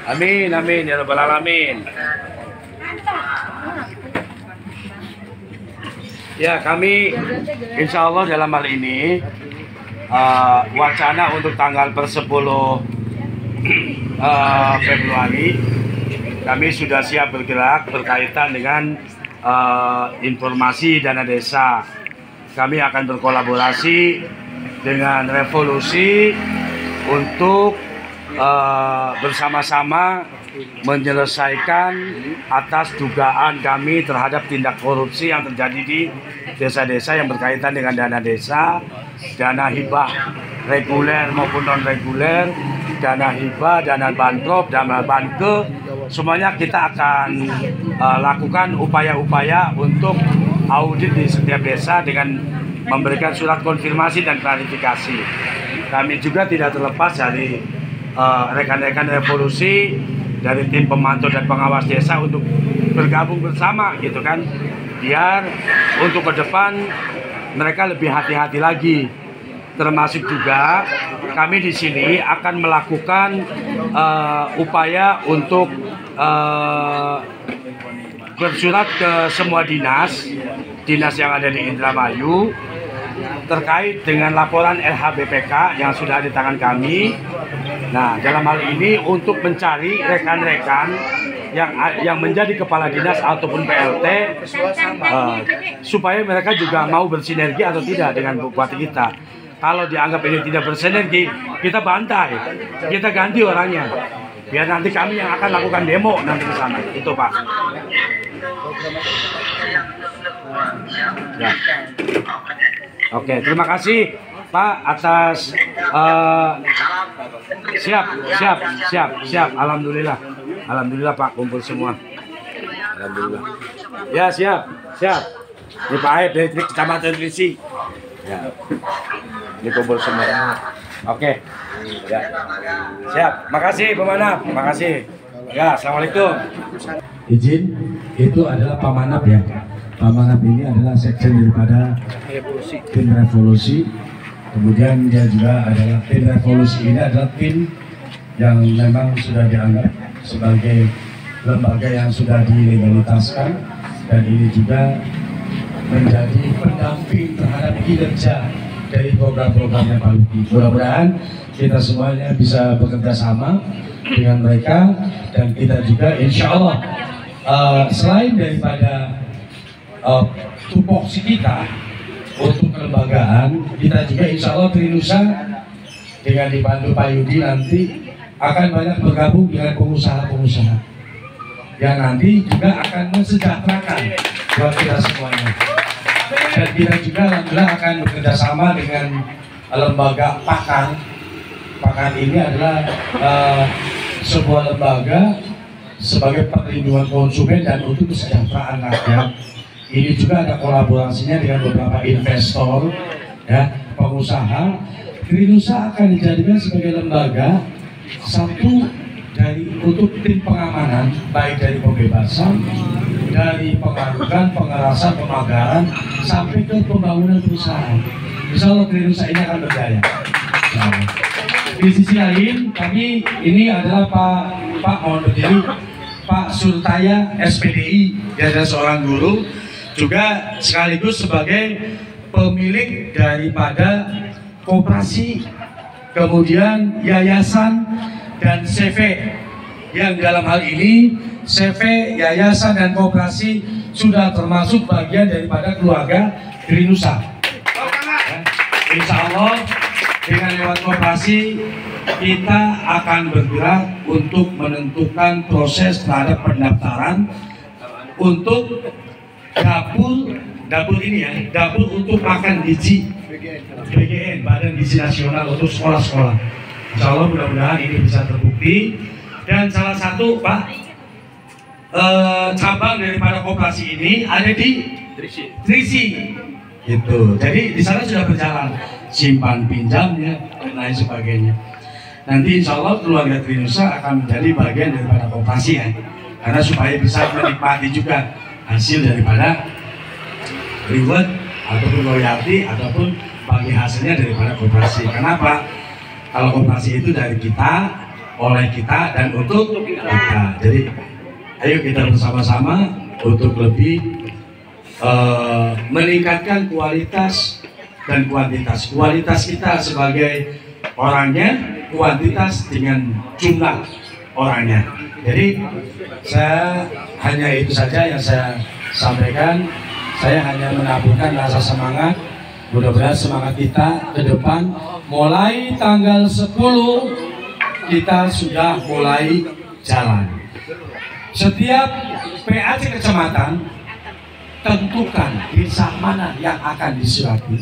Amin, amin ya rabbal alamin. Ya, kami insya Allah dalam hal ini wacana untuk tanggal per 10 Februari kami sudah siap bergerak berkaitan dengan informasi dana desa. Kami akan berkolaborasi dengan Revolusi untuk bersama-sama menyelesaikan atas dugaan kami terhadap tindak korupsi yang terjadi di desa-desa yang berkaitan dengan dana desa, dana hibah reguler maupun non reguler, dana hibah, dana banprop, dana banke, semuanya kita akan lakukan upaya-upaya untuk audit di setiap desa dengan memberikan surat konfirmasi dan klarifikasi. Kami juga tidak terlepas dari rekan-rekan Revolusi, dari tim pemantau dan pengawas desa untuk bergabung bersama gitu kan. biar untuk ke depan mereka lebih hati-hati lagi. Termasuk juga kami di sini akan melakukan upaya untuk bersurat ke semua dinas yang ada di Indramayu terkait dengan laporan LHBPK yang sudah ada di tangan kami. Nah, dalam hal ini untuk mencari rekan-rekan yang menjadi kepala dinas ataupun PLT supaya mereka juga mau bersinergi atau tidak dengan bupati kita. Kalau dianggap ini tidak bersinergi, kita bantai, kita ganti orangnya. Biar nanti kami yang akan lakukan demo nanti ke sana. Itu Pak. Ya. Oke, terima kasih Pak atas siap. Alhamdulillah Pak, kumpul semua. Alhamdulillah. Ya siap. Ini Pak Aib dari Kecamatan Trisi. Ya. Ini kumpul semua. Oke. Ya. Siap. Makasih Pemanap. Makasih. Ya, assalamualaikum. Izin, itu adalah Pamanap ya. Pamanap ini adalah sekjen daripada tim revolusi. Kemudian dia juga adalah tim revolusi ini adalah tim yang memang sudah dianggap sebagai lembaga yang sudah dilegalitaskan, dan ini juga menjadi pendamping terhadap kinerja dari program-programnya Pak Luki. Mudah-mudahan kita semuanya bisa bekerja sama dengan mereka, dan kita juga insya Allah selain daripada tupoksi kita untuk kelembagaan, kita juga insya Allah Trinusa dengan dibantu Pak Yudi nanti akan banyak bergabung dengan pengusaha-pengusaha yang nanti juga akan mensejahterakan buat kita semuanya. Dan kita juga alhamdulillah akan bekerja sama dengan lembaga Pakan. Pakan ini adalah sebuah lembaga sebagai perlindungan konsumen dan untuk kesejahteraan rakyat. Ini juga ada kolaborasinya dengan beberapa investor, ya, pengusaha. Trinusa akan dijadikan sebagai lembaga satu dari untuk tim pengamanan, baik dari pembebasan, dari pengadukan, pengerasan, pemagaran, sampai ke pembangunan perusahaan. Insya Allah Trinusa ini akan berjaya. Di sisi lain, kami ini adalah Pak mohon berdiri, Pak Surtaya SPDI, dia adalah seorang guru, juga sekaligus sebagai pemilik daripada koperasi, kemudian yayasan dan CV, yang dalam hal ini CV, yayasan dan koperasi sudah termasuk bagian daripada keluarga Trinusa. Insya Allah dengan lewat koperasi kita akan bergerak untuk menentukan proses terhadap pendaftaran untuk dapur ini ya, dapur untuk makan gizi BGN, Badan Gizi Nasional untuk sekolah-sekolah. Insya Allah mudah-mudahan ini bisa terbukti. Dan salah satu Pak cabang daripada koperasi ini ada di Trisi. Gitu. Jadi di sana sudah berjalan simpan pinjamnya dan lain sebagainya. Nanti insya Allah keluarga Trinusa akan menjadi bagian daripada koperasi ya, karena supaya bisa menikmati juga hasil daripada reward ataupun royalti ataupun bagi hasilnya daripada koperasi. Kenapa? Kalau koperasi itu dari kita, oleh kita, dan untuk kita. Jadi ayo kita bersama-sama untuk lebih meningkatkan kualitas dan kuantitas. Kualitas kita sebagai orangnya, kuantitas dengan jumlah orangnya. Jadi saya hanya itu saja yang saya sampaikan. Saya hanya menaburkan rasa semangat. Mudah-mudahan semangat kita ke depan. Mulai tanggal 10 kita sudah mulai jalan. Setiap PAC kecamatan tentukan desa mana yang akan disurati,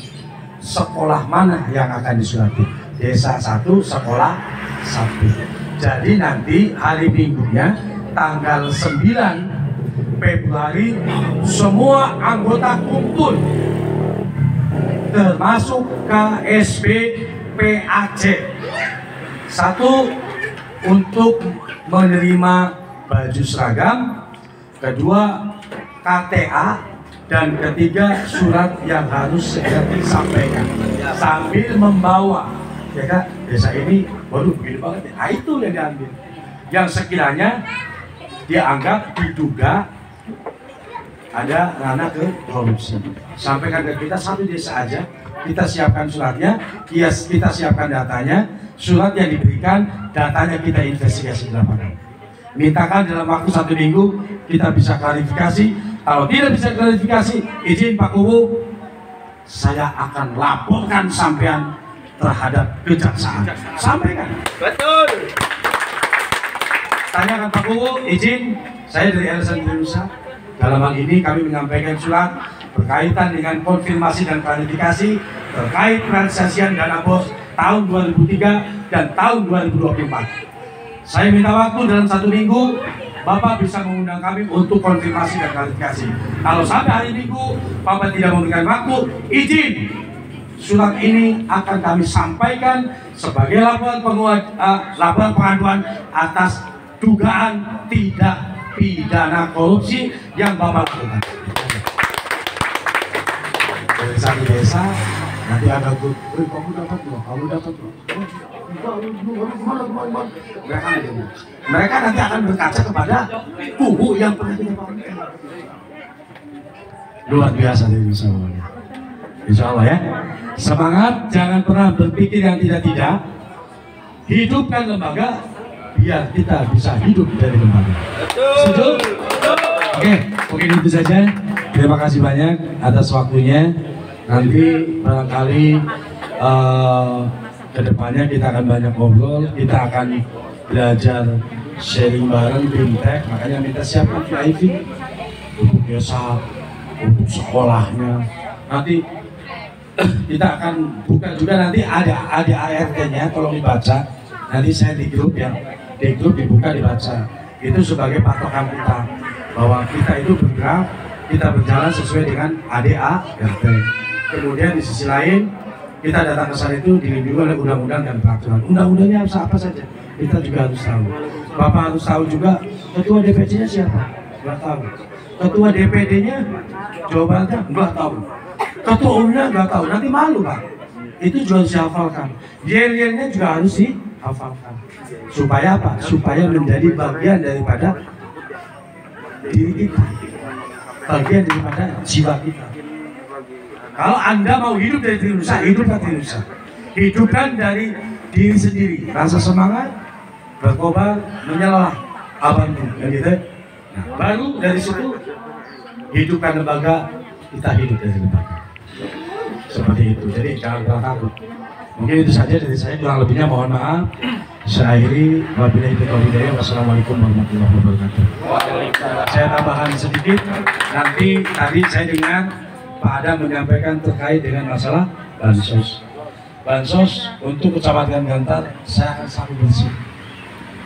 sekolah mana yang akan disurati. Desa 1, sekolah 1. Jadi nanti hari Minggunya tanggal 9 Februari semua anggota kumpul, termasuk KSB PAC. 1 untuk menerima baju seragam, kedua KTA Dan ketiga, surat yang harus segera disampaikan sambil membawa, ya kan, desa ini, waduh begini banget ya. Nah, itu yang diambil. Yang sekiranya dianggap diduga ada ranah ke korupsi. Sampaikan ke kita satu desa aja, kita siapkan suratnya, kita siapkan datanya, surat yang diberikan, datanya kita investigasi di lapangan. Mintakan dalam waktu 1 minggu kita bisa klarifikasi. Kalau tidak bisa klarifikasi, izin Pak Kuwu, saya akan laporkan sampean terhadap kejaksaan. Sampaikan. Betul. Tanyakan Pak Kuwu, izin, saya dari LSM Indonesia. Dalam hal ini kami menyampaikan surat berkaitan dengan konfirmasi dan klarifikasi terkait realisasian dana BOS tahun 2003 dan tahun 2024. Saya minta waktu dalam 1 minggu, Bapak bisa mengundang kami untuk konfirmasi dan klarifikasi. Kalau sampai hari Minggu Bapak tidak memberikan waktu, izin, surat ini akan kami sampaikan sebagai laporan pengaduan atas dugaan tidak pidana korupsi yang Bapak lakukan. Dari satu desa nanti ada grup, kamu dapat loh, kamu dapat loh. Mereka nanti akan berkaca kepada kubu yang pernah kita pakai. Luar biasa dari Insya Allah ya. Semangat, jangan pernah berpikir yang tidak-tidak. Hidupkan lembaga biar kita bisa hidup dari lembaga. Setuju? Oke, mungkin itu saja. Terima kasih banyak atas waktunya. Nanti barangkali kedepannya kita akan banyak ngobrol, kita akan belajar sharing bareng fintech. Makanya minta siapkan VIP untuk desa, untuk sekolahnya. Nanti kita akan buka juga, nanti ada ART-nya, tolong dibaca. Nanti saya di grup ya, di grup dibuka dibaca. Itu sebagai patokan kita bahwa kita itu bergerak, kita berjalan sesuai dengan ADA RT. Kemudian di sisi lain kita datang ke sana itu dilindungi oleh undang-undang dan peraturan. Undang-undangnya harus apa saja, kita juga harus tahu. Bapak harus tahu juga ketua DPC-nya siapa, nggak tahu. Ketua DPD-nya Jawa Barat nggak tahu. Ketua umumnya nggak tahu. Nanti malu Pak. Itu juga harus dihafalkan. Yel-yelnya juga harus dihafalkan. Supaya apa? Supaya menjadi bagian daripada diri kita, bagian daripada jiwa kita. Kalau Anda mau hidup dari Trinusa, hidupkan Trinusa. Hidupkan dari diri sendiri. Rasa semangat, berkobar, menyelah, abang itu, gitu. Nah, baru dari situ hidupkan lembaga, kita hidup dari lembaga. Seperti itu. Jadi jangan pernah takut. Mungkin itu saja dari saya. Kurang lebihnya mohon maaf. Saya akhiri. Wassalamualaikum warahmatullahi wabarakatuh. Saya tambahkan sedikit. Nanti tadi saya dengar Pak Adam menyampaikan terkait dengan masalah bansos. Bansos untuk Kecamatan Gantar saya akan sapu bersih.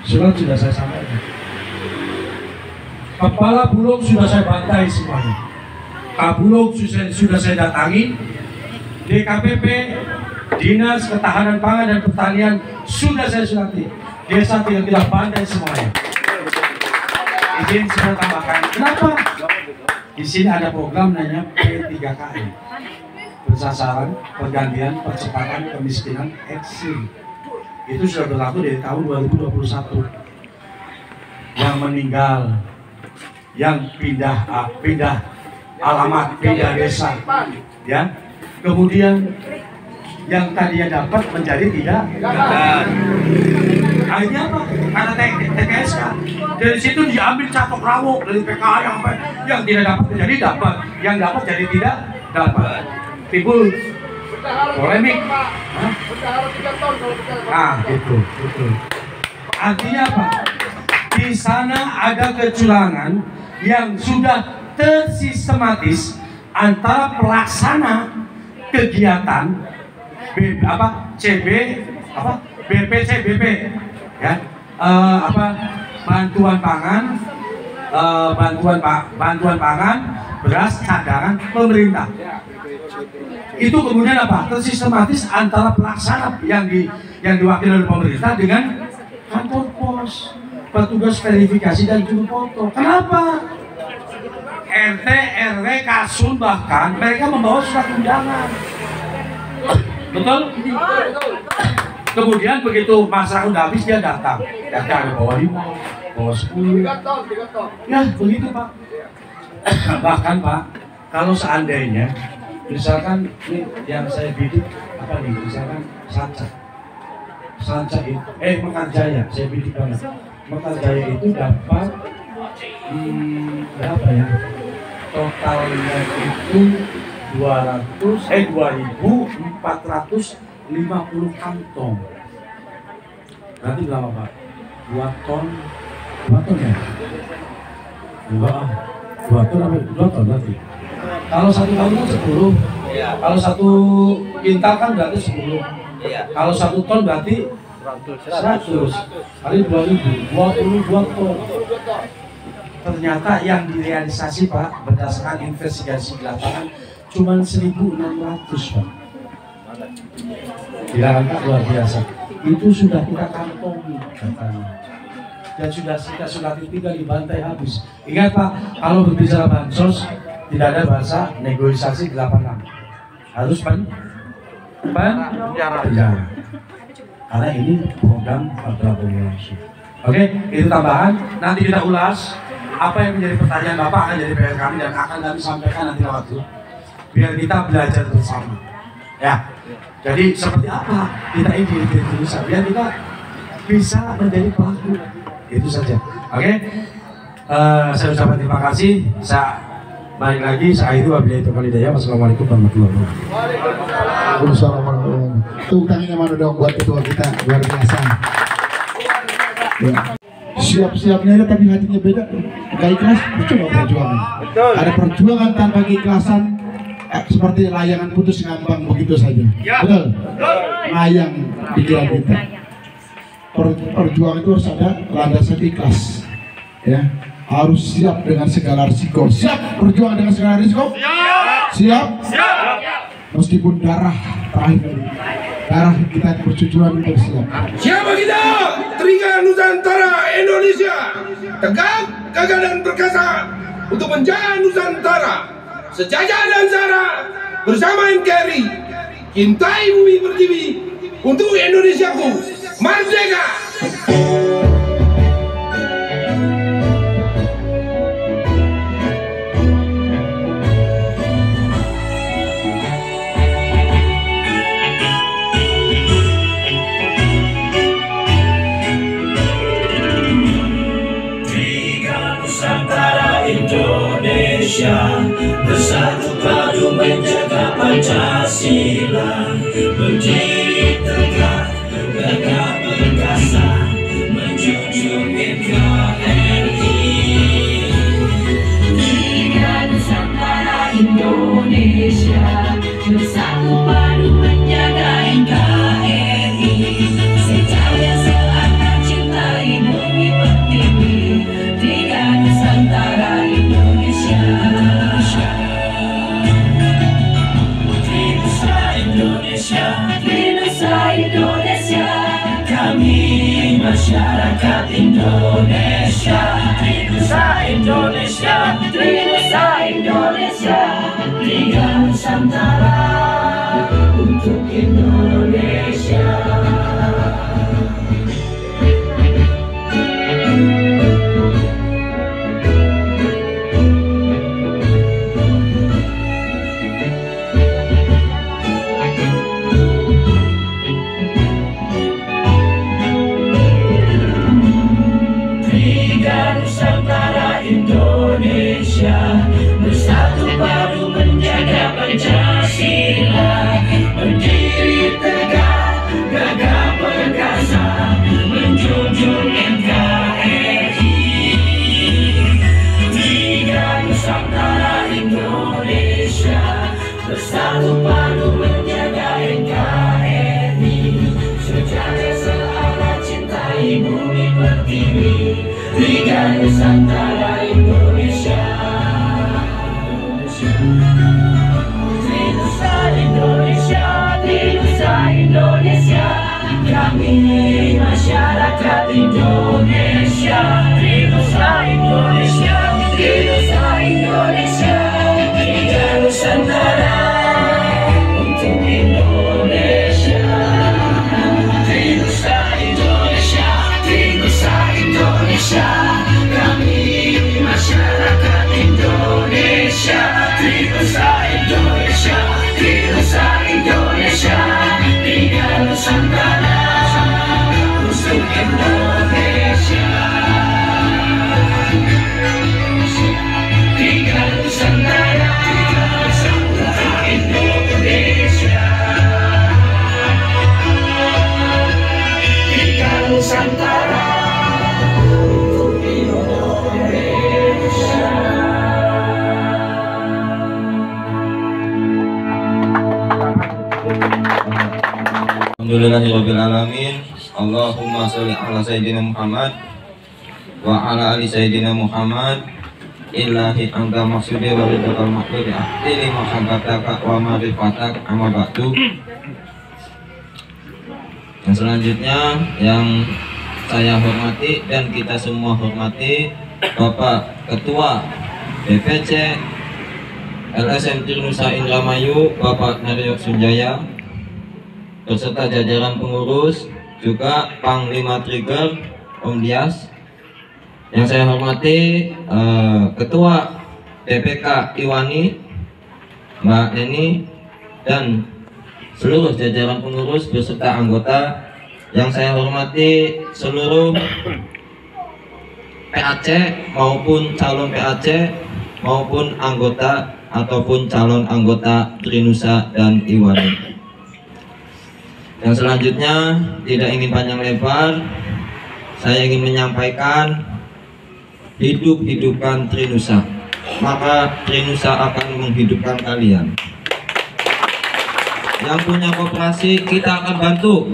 Surat sudah saya sampaikan. Kepala Bulog sudah saya bantai semuanya. Kabulog sudah saya datangi. DKPP, Dinas Ketahanan Pangan dan Pertanian sudah saya surati. Desa tinggal kita bantai semuanya. Izin saya tambahkan. Kenapa? Di sini ada program namanya P3KM, bersasaran pergantian percepatan kemiskinan ekstrim. Itu sudah berlaku dari tahun 2021. Yang meninggal, yang pindah alamat, pindah desa, ya. Kemudian yang tadinya dapat menjadi tidak dapat. Akhirnya apa? Karena TKSK. Dari situ diambil catok rawok dari PKA yang tidak dapat menjadi dapat, yang dapat jadi tidak dapat. Timbul polemik. Nah, gitu. Artinya apa? Di sana ada kecurangan yang sudah tersistematis antara pelaksana kegiatan BPCBP ya, bantuan pangan beras cadangan pemerintah. Itu kemudian apa? Tersistematis antara pelaksana yang diwakili oleh pemerintah dengan kantor pos, petugas verifikasi dan juru foto. Kenapa? RT, RW, Kasum bahkan mereka membawa surat undangan. Betul? Kemudian begitu masa udah habis dia datang bawa 5, bawa 10. Ya begitu Pak. Bahkan Pak, kalau seandainya misalkan ini yang saya bidik apa nih, misalkan Sanca itu, Mekarjaya, saya bidik banget. Mekarjaya itu dapat berapa ya? Totalnya itu 2.450 kantong. Berarti berapa Pak? 2 ton ya? 2 ton apa? 2 ton berarti. Kalau 1 ton kan 10. Iya. Kalau 1 kintal kan berarti 10. Iya. Kalau 1 ton berarti 100. Kali 2.000, 22 ton. Ternyata yang direalisasi Pak berdasarkan investigasi di lapangan cuma 1.600 Pak. Dilarangkan luar biasa. Itu sudah kita kantongi katanya. Dan sudah kita sulati 3 dibantai habis. Ingat Pak, kalau berbicara bansos tidak ada bahasa negosiasi 86. Harus penjara. Karena ini program Pak Prabowo langsung. Oke, itu tambahan. Nanti kita ulas apa yang menjadi pertanyaan Bapak akan jadi PR kami dan akan kami sampaikan nanti waktu. Biar kita belajar bersama. Ya. Jadi seperti apa kita ini di Indonesia biar kita bisa menjadi pelaku. Itu saja. Oke. Saya ucapkan terima kasih. Saya balik lagi. Saya itu wabillahi taufiq hidayah. Wassalamualaikum warahmatullahi wabarakatuh. Waalaikumsalam warahmatullahi wabarakatuh. Tuh tangannya mana dong buat ketua kita, luar biasa. Ya. Siap-siapnya aja tapi hatinya beda. Gak ikhlas, coba perjuangan. Ada perjuangan tanpa keikhlasan seperti layangan putus ngambang begitu saja. Betul? Layang pikiran kita. Perjuangan itu harus ada landasan ikhlas. Ya, harus siap dengan segala risiko. Siap berjuang dengan segala risiko? Siap? Siap. Meskipun darah terakhir darah kita bercucuran bersiap. Siapa kita? Tringah Nusantara Indonesia, tegak, gagah dan perkasa untuk menjaga Nusantara sejajar dan sara bersama NKRI. Cintai bumi pertiwi untuk Indonesiaku merdeka. Indonesia bersatu padu menjaga Pancasila, berdiri tegak, gagah perkasa, menjunjung NKRI. Tiga Nusantara Indonesia bersatu padu menjaga NKRI, sejajar seakan cintai bumi pertiwi. Tiga Nusantara Indonesia, kami masyarakat Indonesia. Trinusa Indonesia, Trinusa Indonesia, tiga Nusantara untuk Indonesia. Bersatu padu menjaga Pancasila, berdiri tegak, gagah perkasa, menjunjung NKRI. Tiga Nusantara Indonesia bersatu padu menjaga NKRI, sejajar searah cintai bumi pertiwi. Tiga Nusantara Indonesia. Trinusa Indonesia, Trinusa Indonesia, kami masyarakat Indonesia. Trinusa Indonesia, Trinusa Indonesia. Alhamdulillahirabbil alamin. Allahumma sholli ala sayyidina Muhammad wa ala ali sayyidina Muhammad. Ilahi anta maksudi wa ridhal mahdudi ahtili mahabbataka wa ma'rifatak amma ba'du. Yang selanjutnya yang saya hormati dan kita semua hormati Bapak Ketua DPC LSM Trinusa Indramayu Bapak Naryo Sunjaya beserta jajaran pengurus, juga Panglima Trigger Om Dias. Yang saya hormati Ketua DPK Iwani Mbak Neni dan seluruh jajaran pengurus beserta anggota. Yang saya hormati seluruh PAC maupun calon PAC maupun anggota ataupun calon anggota Trinusa dan Iwani. Yang selanjutnya tidak ingin panjang lebar, saya ingin menyampaikan hidupkan Trinusa, maka Trinusa akan menghidupkan kalian. Yang punya koperasi kita akan bantu.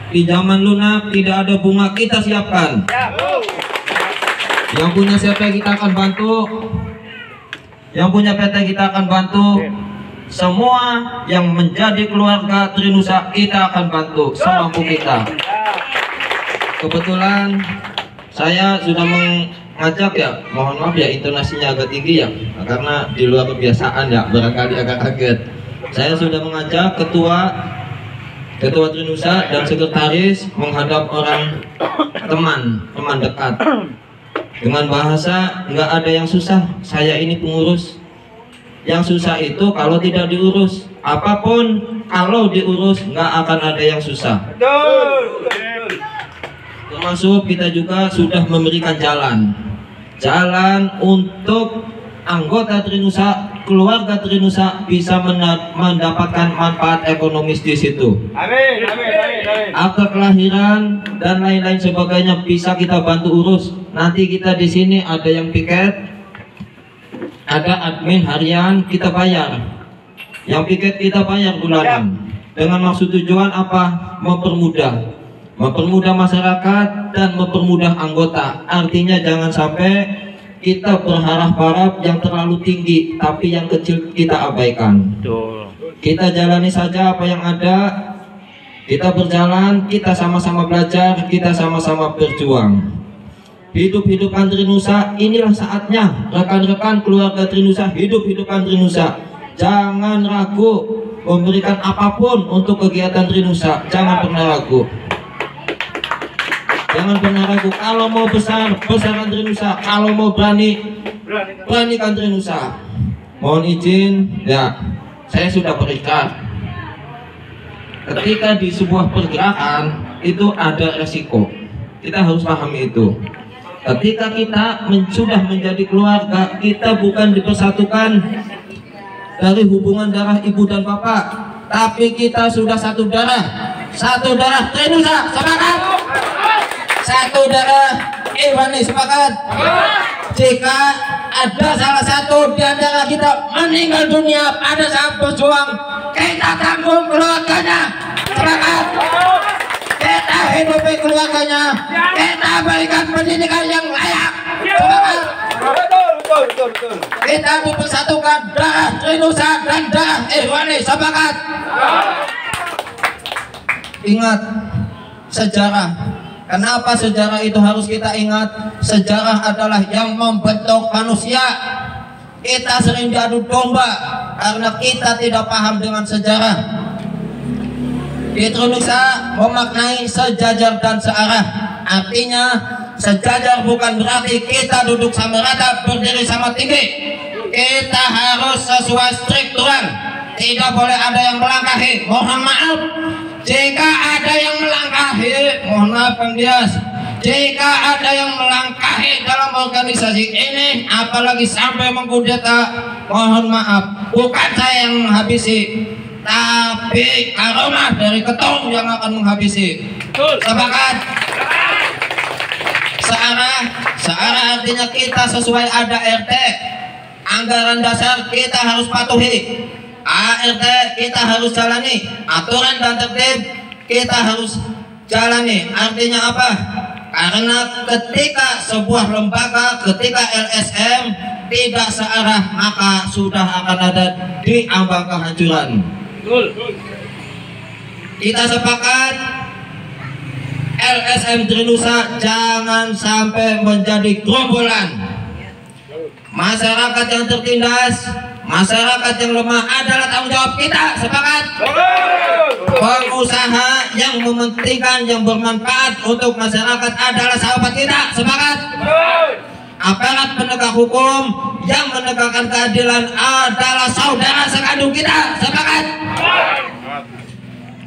Pinjaman lunak tidak ada bunga kita siapkan. Yang punya CP kita akan bantu. Yang punya PT kita akan bantu. Semua yang menjadi keluarga Trinusa kita akan bantu semampu kita. Kebetulan saya sudah mengajak ya, mohon maaf ya intonasinya agak tinggi ya, karena di luar kebiasaan ya, barangkali agak kaget. Saya sudah mengajak ketua Trinusa dan sekretaris menghadap orang teman dekat dengan bahasa nggak ada yang susah, saya ini pengurus. Yang susah itu kalau tidak diurus, apapun kalau diurus nggak akan ada yang susah. Termasuk kita juga sudah memberikan jalan untuk anggota Trinusa, keluarga Trinusa bisa mendapatkan manfaat ekonomis di situ. Amin. Akta kelahiran dan lain-lain sebagainya bisa kita bantu urus. Nanti kita di sini ada yang piket, ada admin harian kita bayar. Yang piket kita bayar bulanan. Dengan maksud tujuan apa? Mempermudah masyarakat dan mempermudah anggota. Artinya jangan sampai kita berharap-harap yang terlalu tinggi tapi yang kecil kita abaikan. Kita jalani saja apa yang ada. Kita berjalan, kita sama-sama belajar, kita sama-sama berjuang. Hidupkan Trinusa, inilah saatnya rekan-rekan keluarga Trinusa, hidupkan Trinusa. Jangan ragu memberikan apapun untuk kegiatan Trinusa, jangan pernah ragu. Jangan pernah ragu, kalau mau besarkan Trinusa, kalau mau beranikan Trinusa. Mohon izin, ya, saya sudah berikat. Ketika di sebuah pergerakan itu ada resiko, kita harus pahami itu. Ketika kita sudah menjadi keluarga, kita bukan dipersatukan dari hubungan darah ibu dan bapak, tapi kita sudah satu darah Trinusa, semangat! Satu darah Iwani, sepakat. Jika ada salah satu di antara kita meninggal dunia pada saat berjuang, kita tanggung keluarganya, sepakat. Kita hidupi keluarganya, kita berikan pendidikan yang layak, sepakat. Kita dipersatukan darah Trinusa dan darah Iwani, sepakat. Ingat sejarah. Kenapa sejarah itu harus kita ingat? Sejarah adalah yang membentuk manusia. Kita sering diadu domba karena kita tidak paham dengan sejarah. Di Trinusa memaknai sejajar dan searah. Artinya sejajar bukan berarti kita duduk sama rata, berdiri sama tinggi. Kita harus sesuai struktural. Tidak boleh ada yang melangkahi. Mohon maaf jika ada yang melangkahi, mohon maaf Bang Dias. Jika ada yang melangkahi dalam organisasi ini, apalagi sampai mengkudeta, mohon maaf, bukan saya yang menghabisi, tapi aroma dari ketum yang akan menghabisi. Sepakat? Searah artinya kita sesuai ada RT, anggaran dasar kita harus patuhi. ART kita harus jalani, aturan dan tertib kita harus jalani. Artinya apa? Karena ketika sebuah lembaga, ketika LSM tidak searah, maka sudah akan ada di ambang kehancuran. Kita sepakat LSM Trinusa jangan sampai menjadi gerombolan. Masyarakat yang tertindas, masyarakat yang lemah adalah tanggung jawab kita. Sepakat? Pengusaha yang mementingkan, yang bermanfaat untuk masyarakat adalah sahabat kita. Sepakat? Aparat penegak hukum yang menegakkan keadilan adalah saudara sekandung kita. Sepakat?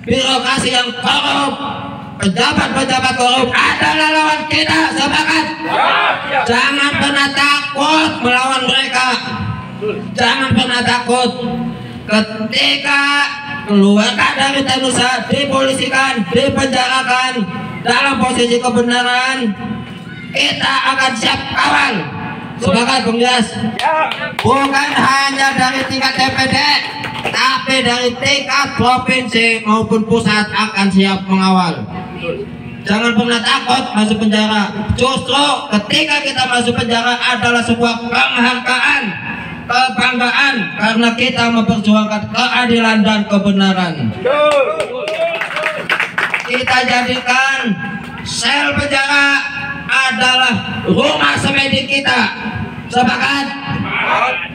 Birokrasi yang korup, pejabat-pejabat korup adalah lawan kita. Sepakat? Jangan pernah takut melawan mereka. Jangan pernah takut. Ketika keluarga dari Trinusa dipolisikan, dipenjarakan dalam posisi kebenaran, kita akan siap kawal. Sepakat, Bung Jas? Bukan hanya dari tingkat DPD, tapi dari tingkat provinsi maupun pusat akan siap mengawal. Jangan pernah takut masuk penjara. Justru ketika kita masuk penjara adalah sebuah penghargaan, kebanggaan, karena kita memperjuangkan keadilan dan kebenaran. Kita jadikan sel penjara adalah rumah semedi kita. Sepakat?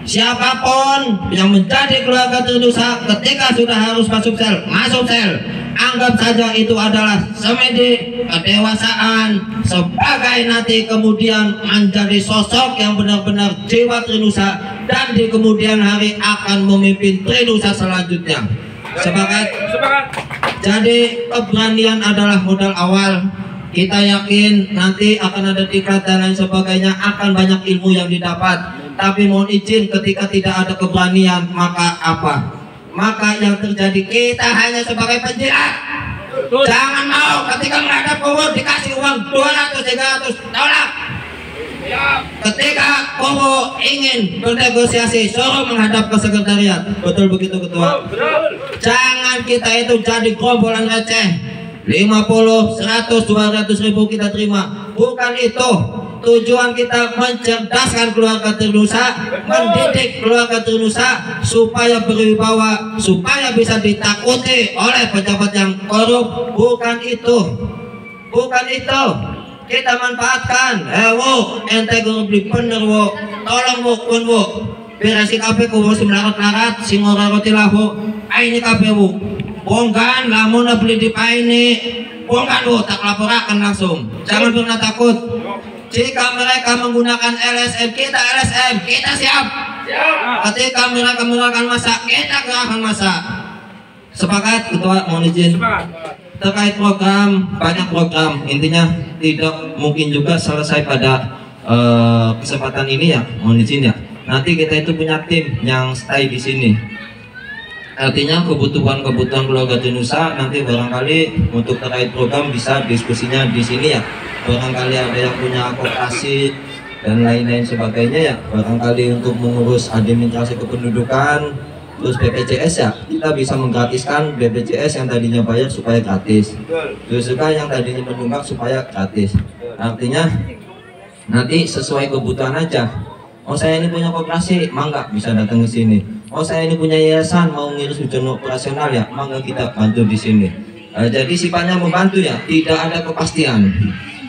Siapapun yang menjadi keluarga Trinusa ketika sudah harus masuk sel, masuk sel. Anggap saja itu adalah semedi kedewasaan sebagai nanti kemudian menjadi sosok yang benar-benar jiwa Trinusa dan di kemudian hari akan memimpin Trinusa selanjutnya. Sepakat? Jadi keberanian adalah modal awal. Kita yakin nanti akan ada diklat dan lain sebagainya, akan banyak ilmu yang didapat. Tapi mohon izin, ketika tidak ada keberanian, maka apa? Maka yang terjadi kita hanya sebagai penjilat. Jangan mau ketika menghadap kubur dikasih uang 200-300, tolak. Ketika Kowo ingin bernegosiasi, suruh menghadap ke sekretariat. Betul begitu, Ketua? Jangan kita itu jadi gerombolan receh. 50, 100, 200 ribu kita terima. Bukan itu. Tujuan kita mencerdaskan keluarga Trinusa, mendidik keluarga Trinusa supaya berwibawa, supaya bisa ditakuti oleh pejabat yang korup. Bukan itu. Bukan itu. Kita manfaatkan. Ente guru beli bener wo. Tolong wo, kun wo. Birasi kape ku wo semlarat-larat, sing ora roti lahu. Aini kape wo. Bongkan, lamun beli di paine. Bongkan wo, tak laporakan langsung. Jangan pernah takut. Jika mereka menggunakan LSM, kita LSM, kita siap. Ketika mereka menggunakan masa, kita gerakan masa. Sepakat, Ketua? Mohon izin. Terkait program, banyak program. Intinya tidak mungkin juga selesai pada kesempatan ini ya. Mohon izin ya. Nanti kita itu punya tim yang stay di sini. Artinya kebutuhan-kebutuhan keluarga Trinusa nanti barangkali untuk terkait program bisa diskusinya di sini ya. Barangkali ada yang punya koperasi dan lain-lain sebagainya ya. Barangkali untuk mengurus administrasi kependudukan, terus BPJS ya, kita bisa menggratiskan BPJS yang tadinya bayar supaya gratis. Terus juga yang tadinya menunggak supaya gratis. Artinya nanti sesuai kebutuhan aja. Oh saya ini punya koperasi, mangga bisa datang ke sini. Oh saya ini punya yayasan mau ngurus ujian operasional ya, mangga kita bantu di sini. Jadi sifatnya membantu ya, tidak ada kepastian.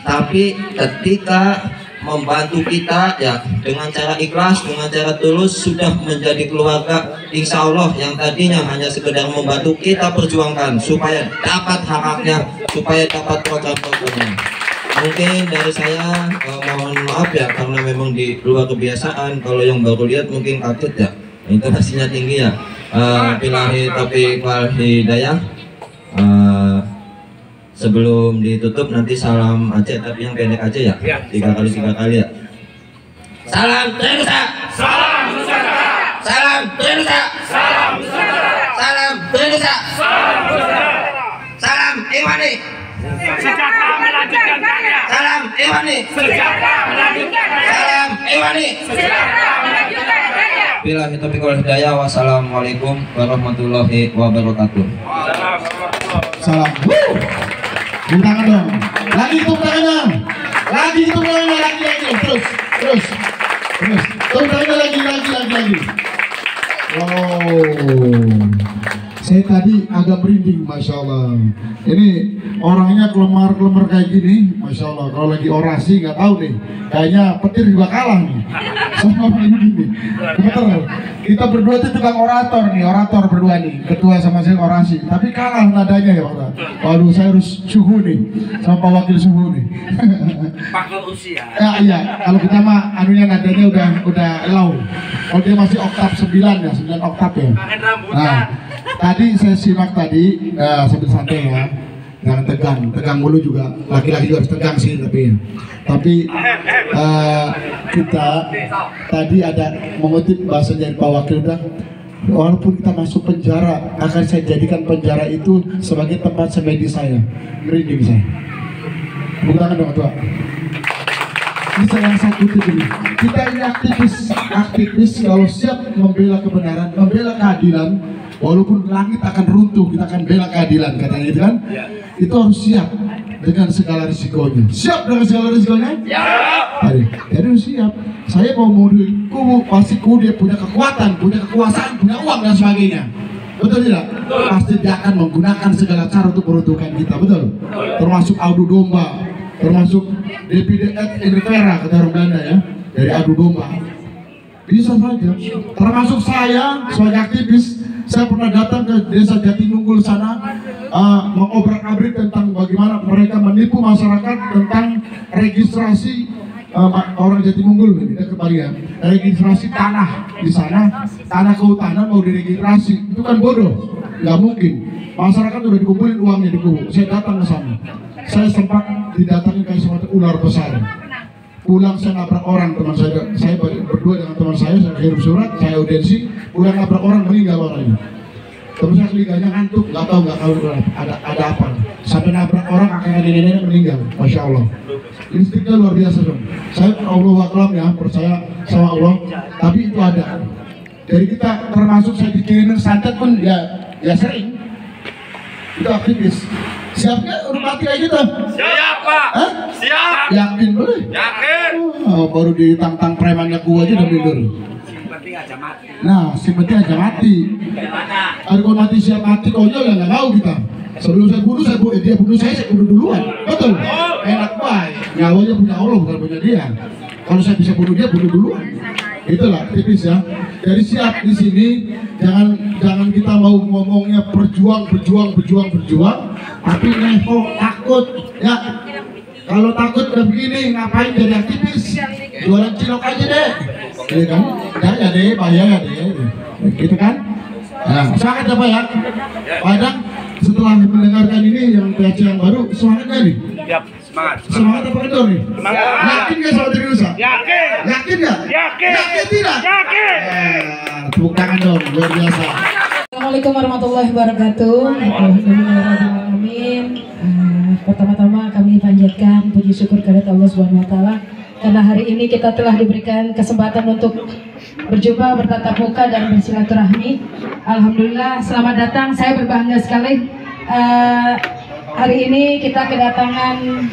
Tapi ketika membantu kita ya dengan cara ikhlas, dengan cara tulus, sudah menjadi keluarga. Insya Allah yang tadinya hanya sekedar membantu, kita perjuangkan supaya dapat hak-haknya, supaya dapat program-programnya. Mungkin dari saya mohon maaf ya karena memang di luar kebiasaan. Kalau yang baru lihat mungkin kaget ya, intonasinya tinggi ya. Billahi taufiq wal hidayah. Sebelum ditutup nanti salam aja, tapi yang pendek aja ya, 3 kali ya. Salam Trinusa. Salam Nusantara. Salam Trinusa. Salam Nusantara. Salam Trinusa. Salam Nusantara. Salam Iwani. Sejahtera melanjutkan karya. Salam Iwani. Sejahtera melanjutkan karya. Salam Iwani. Sejahtera melanjutkan karya. Billahi taufiq wal hidayah. Wassalamualaikum warahmatullahi wabarakatuh. Salam. Tepuk tangan dong. Lagi tepuk tangannya. Lagi tepuk tangannya lagi. Terus. Tepuk tangannya lagi. Wow. Saya tadi agak merinding, Masya Allah. Ini orangnya kelemar kayak gini, Masya Allah. Kalau lagi orasi nggak tahu nih, kayaknya petir juga kalah nih. Sama begini. Betul. Kita berdua tuh tukang orator berdua nih, ketua sama saya orasi. Tapi kalah nadanya ya Pak. Waduh, saya harus suhu nih, sama Pak Wakil suhu nih. Faktor usia. Iya. Kalau kita mah anunya nadanya udah low. Kalau dia masih oktav 9 ya, 9 oktav ya. Nah, tadi saya simak tadi sambil santai ya, jangan tegang dulu juga, laki-laki juga harus tegang sih tapi kita tadi ada mengutip bahasa dari Pak Wakil bilang, walaupun kita masuk penjara, akan saya jadikan penjara itu sebagai tempat semedi saya. Merinding saya. Bukan dong Tua. Ini salah satu ini. Kita ini aktivis kalau siap membela kebenaran, membela keadilan, walaupun langit akan runtuh, kita akan bela keadilan, katanya gitu kan? Ya. Itu harus siap dengan segala risikonya. Siap dengan segala risikonya? Ya. Jadi harus siap. Saya mau di kubu, pasti kubu dia punya kekuatan, punya kekuasaan, punya uang dan sebagainya. Betul tidak? Betul. Pasti dia akan menggunakan segala cara untuk meruntuhkan kita, betul? Termasuk adu domba, termasuk DPD et Invera, kata orang Belanda ya, dari adu domba. Bisa saja. Termasuk saya sebagai aktivis, saya pernah datang ke desa Jatinunggul sana, mengobrak-abrik tentang bagaimana mereka menipu masyarakat tentang registrasi orang Jatinunggul ini kembalian, registrasi tanah di sana, tanah kehutanan mau diregistrasi, itu kan bodoh, nggak mungkin. Masyarakat udah dikumpulin uangnya di kubu. Saya datang ke sana, saya sempat didatangi kayak semacam ular besar. Pulang saya nabrak orang, teman saya berdua dengan teman saya kirim surat, saya audiensi, pulang nabrak orang, meninggal orangnya. Terus saya liganya ngantuk, nggak tahu ada apa. Sampai nabrak orang, akhirnya nenek meninggal, Masya Allah. Instingnya luar biasa dong. Saya Allah Aklam ya, percaya sama Allah, tapi itu ada. Dari kita termasuk saya dikirimin santet pun ya sering. Itu aktivis. Siap nggak udah mati kayak gitu? Siap Pak. Hah? Siap. Yakin boleh? Yakin. Baru ditantang premannya gua aja udah mundur. Nah, si penting aja mati. Ada kalau mati siap mati konyol ya nggak mau kita. Sebelum saya bunuh, dia bunuh saya bunuh duluan. Betul. Enak baik. Nyawanya punya Allah bukan punya dia. Kalau saya bisa bunuh dia, bunuh duluan. Itulah tipis ya. Jadi siap di sini, jangan kita mau ngomongnya berjuang, tapi neho takut ya. Kalau takut udah begini, ngapain jadi aktivis? Jualan cilok aja deh, ya kan? Ya deh, bayar deh, gitu kan? Nah, semangat apa ya? Padang setelah mendengarkan ini yang PAC yang baru, semangatnya nih? Yap, semangat. Semangat apa kendor nih? Semangat. Yakin nggak sama dari Nusa? Yakin. Yakin nggak? Yakin. Yakin tidak? Yakin. Tepuk tangan dong, luar biasa. Assalamualaikum warahmatullahi wabarakatuh. Alhamdulillahirrahmanirrahim. Pertama-tama kami panjatkan puji syukur kepada Allah Subhanahu Wa Taala karena hari ini kita telah diberikan kesempatan untuk berjumpa, bertatap muka dan bersilaturahmi. Alhamdulillah, selamat datang. Saya berbangga sekali. Hari ini kita kedatangan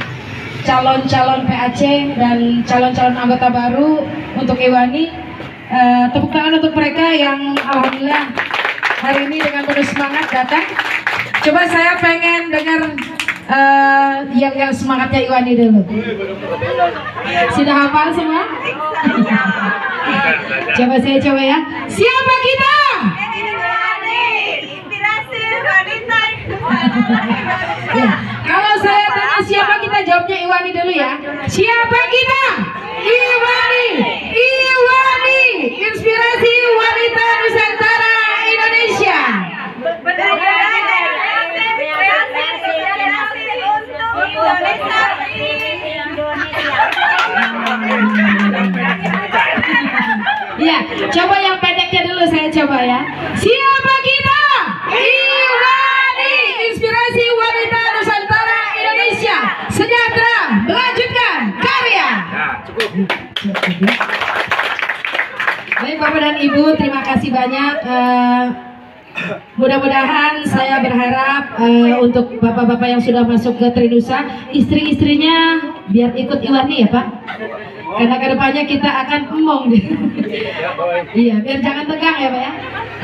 calon-calon PAC dan calon-calon anggota baru untuk Iwani. Tepuk tangan untuk mereka yang alhamdulillah hari ini dengan penuh semangat datang. Coba saya pengen dengar yang semangatnya Iwani dulu. Sudah hafal semua? Coba saya coba ya. Siapa kita? Inspirasi wanita. Ya, kalau saya tanya siapa kita, jawabnya Iwani dulu ya. Siapa kita? Iwani. Iwani, inspirasi wanita Nusantara Indonesia. Ya, coba yang pendeknya dulu saya coba ya. Siapa kita? Iwani, inspirasi wanita Nusantara Indonesia. Sejahtera, melanjutkan karya. Baik Bapak dan Ibu, terima kasih banyak. Mudah-mudahan saya berharap untuk bapak-bapak yang sudah masuk ke Trinusa, istri-istrinya biar ikut Iwani ya Pak. Karena kedepannya kita akan emong. Iya, biar jangan tegang ya Pak ya.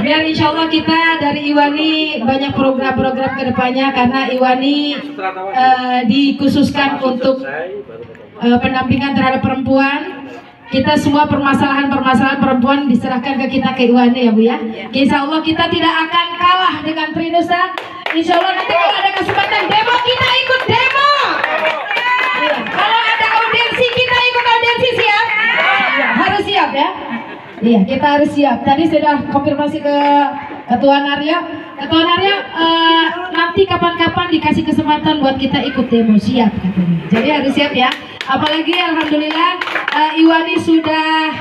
Biar insya Allah kita dari Iwani banyak program-program kedepannya, karena Iwani dikhususkan untuk pendampingan terhadap perempuan. Kita semua permasalahan-permasalahan perempuan diserahkan ke kita, ke Iwani ya Bu ya. Insya Allah kita tidak akan kalah dengan Trinusa. Insya Allah nanti kalau ada kesempatan demo, kita ikut demo. Ya. Kalau ada audiensi, kita ikut audiensi, siap? Ya, harus siap ya. Iya, kita harus siap. Tadi sudah konfirmasi ke Ketua Narya. Ketua Narya, nanti kapan-kapan dikasih kesempatan buat kita ikut demo, siap katanya. Jadi harus siap ya. Apalagi alhamdulillah Iwani sudah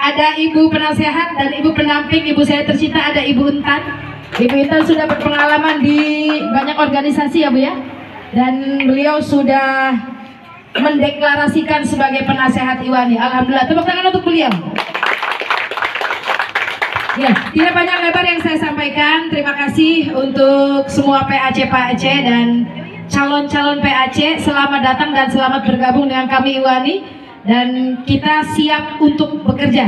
ada ibu penasehat dan ibu pendamping. Ibu saya tercinta ada Ibu Intan. Ibu Intan sudah berpengalaman di banyak organisasi ya Bu ya. Dan beliau sudah mendeklarasikan sebagai penasehat Iwani. Alhamdulillah, tepuk tangan untuk beliau. Ya, tidak banyak lebar yang saya sampaikan. Terima kasih untuk semua PAC dan calon-calon PAC. Selamat datang dan selamat bergabung dengan kami Iwani. Dan kita siap untuk bekerja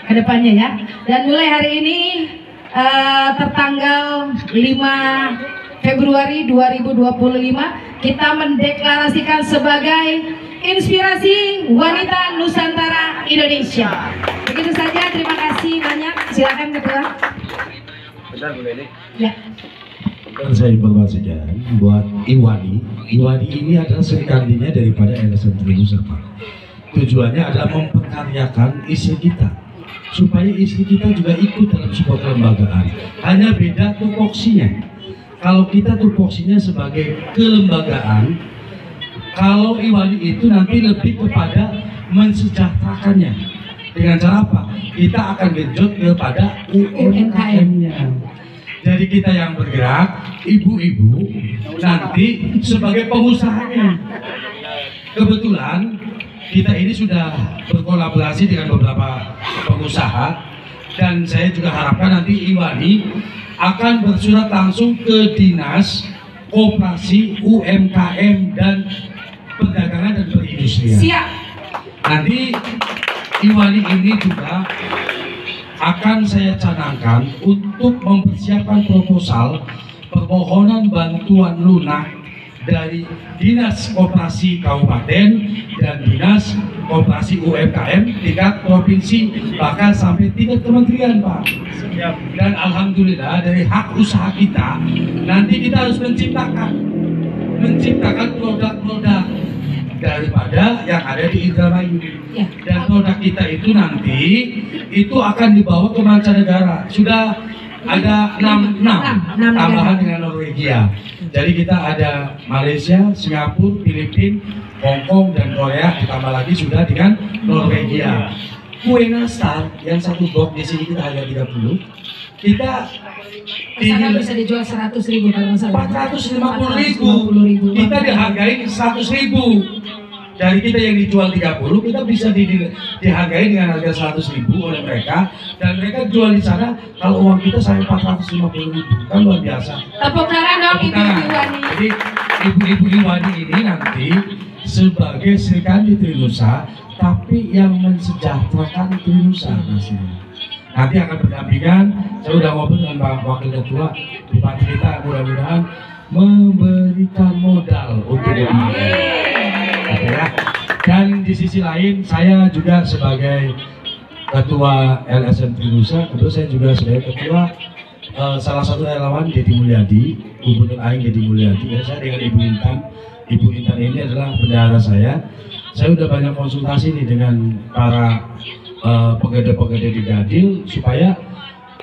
ke depannya ya. Dan mulai hari ini tertanggal 5 Februari 2025 kita mendeklarasikan sebagai Inspirasi Wanita Nusantara Indonesia. Begitu saja, terima kasih banyak. Silakan Ketua. Benar Bu Leni. Ya. Saya informasikan buat Iwani ini adalah serikandinya daripada LSM Trinusa Pak. Tujuannya adalah memperkaryakan istri kita, supaya istri kita juga ikut dalam sebuah kelembagaan. Hanya beda tupoksinya. Kalau kita tupoksinya sebagai kelembagaan, kalau Iwani itu nanti lebih kepada mensejahterakannya. Dengan cara apa? Kita akan genjot kepada UMKM-nya. Jadi kita yang bergerak, ibu-ibu nanti sebagai pengusahanya. Kebetulan kita ini sudah berkolaborasi dengan beberapa pengusaha, dan saya juga harapkan nanti Iwani akan bersurat langsung ke Dinas Koperasi UMKM dan Perdagangan dan Perindustrian. Siap. Nanti Iwani ini juga akan saya canangkan untuk mempersiapkan proposal permohonan bantuan lunak dari Dinas Koperasi Kabupaten dan Dinas Koperasi UMKM tingkat provinsi, bahkan sampai tingkat kementerian Pak. Dan alhamdulillah dari hak usaha kita nanti kita harus menciptakan produk-produk daripada yang ada di Indramayu. Dan produk kita itu nanti itu akan dibawa ke mancanegara. Sudah ada 6 tambahan dengan Norwegia. Jadi kita ada Malaysia, Singapura, Filipina, Hong Kong dan Korea, ditambah lagi sudah dengan Norwegia. Kue nastar yang satu box di sini kita harga 30. Kita Misalkan bisa dijual 100.000 kalau nggak salah. 450.000. Kita dihargai 100.000. Dari kita yang dijual 30, kita bisa dihargai dengan harga 100.000 oleh mereka, dan mereka jual di sana kalau uang kita sampai 450.000. Kan luar biasa. Tepuk tangan dong Ibu-Ibu Iwani. Jadi Ibu-Ibu Iwani ini nanti sebagai Serikandi Trinusa, tapi yang mensejahterakan Trinusa pastinya. Nanti akan berdampingan. Saya sudah ngobrol dengan Pak Wakil Ketua, Bupati kita, mudah-mudahan memberikan modal untuk ya. Dan di sisi lain saya juga sebagai Ketua LSM Trinusa, kebetulan saya juga sebagai Ketua salah satu relawan Deddy Mulyadi, Gubernur Aing Deddy Mulyadi. Ya, saya dengan Ibu Intan. Ibu Intan ini adalah bendahara saya. Saya sudah banyak konsultasi nih dengan para pekerja-pekerja di Gadil supaya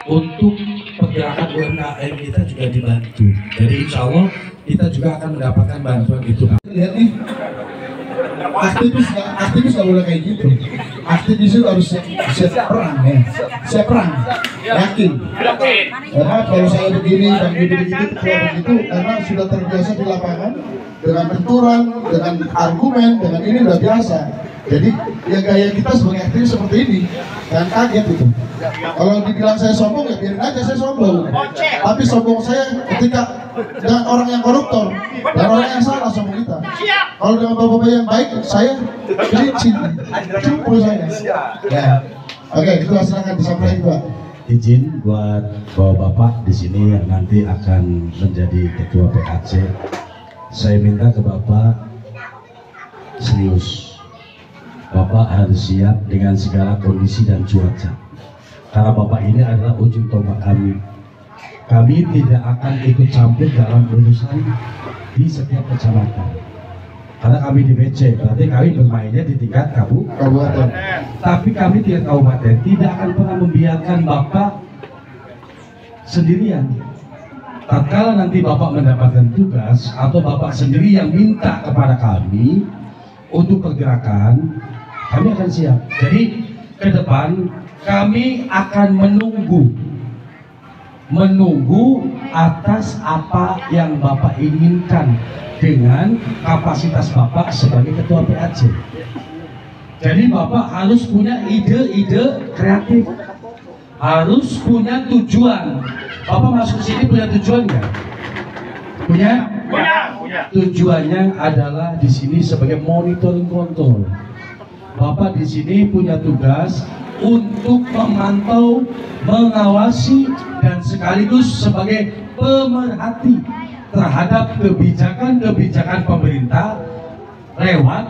untuk pergerakan UMKM kita juga dibantu. Jadi insya Allah kita juga akan mendapatkan bantuan itu. Lihat nih, aktivis nggak boleh kayak gitu. Aktivis itu harus siap perang ya, siap perang, yakin. Karena kalau saya begini dan begitu, karena sudah terbiasa di lapangan dengan benturan, dengan argumen, dengan ini udah biasa. Jadi ya gaya kita sebagai aktivis seperti ini, jangan kaget itu. Kalau dibilang saya sombong ya biarin aja saya sombong. Tapi sombong saya ketika dengan orang yang koruptor dan orang yang salah sombong kita. Kalau dengan bapak-bapak yang baik saya kelinci, cumpul saya. Ya. Oke, itu silakan disampaikan Pak. Izin buat bapak-bapak di sini yang nanti akan menjadi ketua PAC. Saya minta ke bapak serius. Bapak harus siap dengan segala kondisi dan cuaca. Karena bapak ini adalah ujung tombak kami. Kami tidak akan ikut campur dalam urusan di setiap kecamatan. Karena kami di BC, berarti kami bermainnya di tingkat kabupaten. Tapi kami tingkat kabupaten tidak akan pernah membiarkan bapak sendirian. Tatkala nanti bapak mendapatkan tugas atau bapak sendiri yang minta kepada kami untuk pergerakan, kami akan siap. Jadi ke depan kami akan menunggu atas apa yang bapak inginkan dengan kapasitas bapak sebagai ketua PAC. Jadi bapak harus punya ide-ide kreatif, harus punya tujuan. Bapak masuk sini punya tujuan nggak? Punya? Punya. Tujuannya adalah di sini sebagai monitoring kontrol. Bapak di sini punya tugas untuk memantau, mengawasi, dan sekaligus sebagai pemerhati terhadap kebijakan-kebijakan pemerintah lewat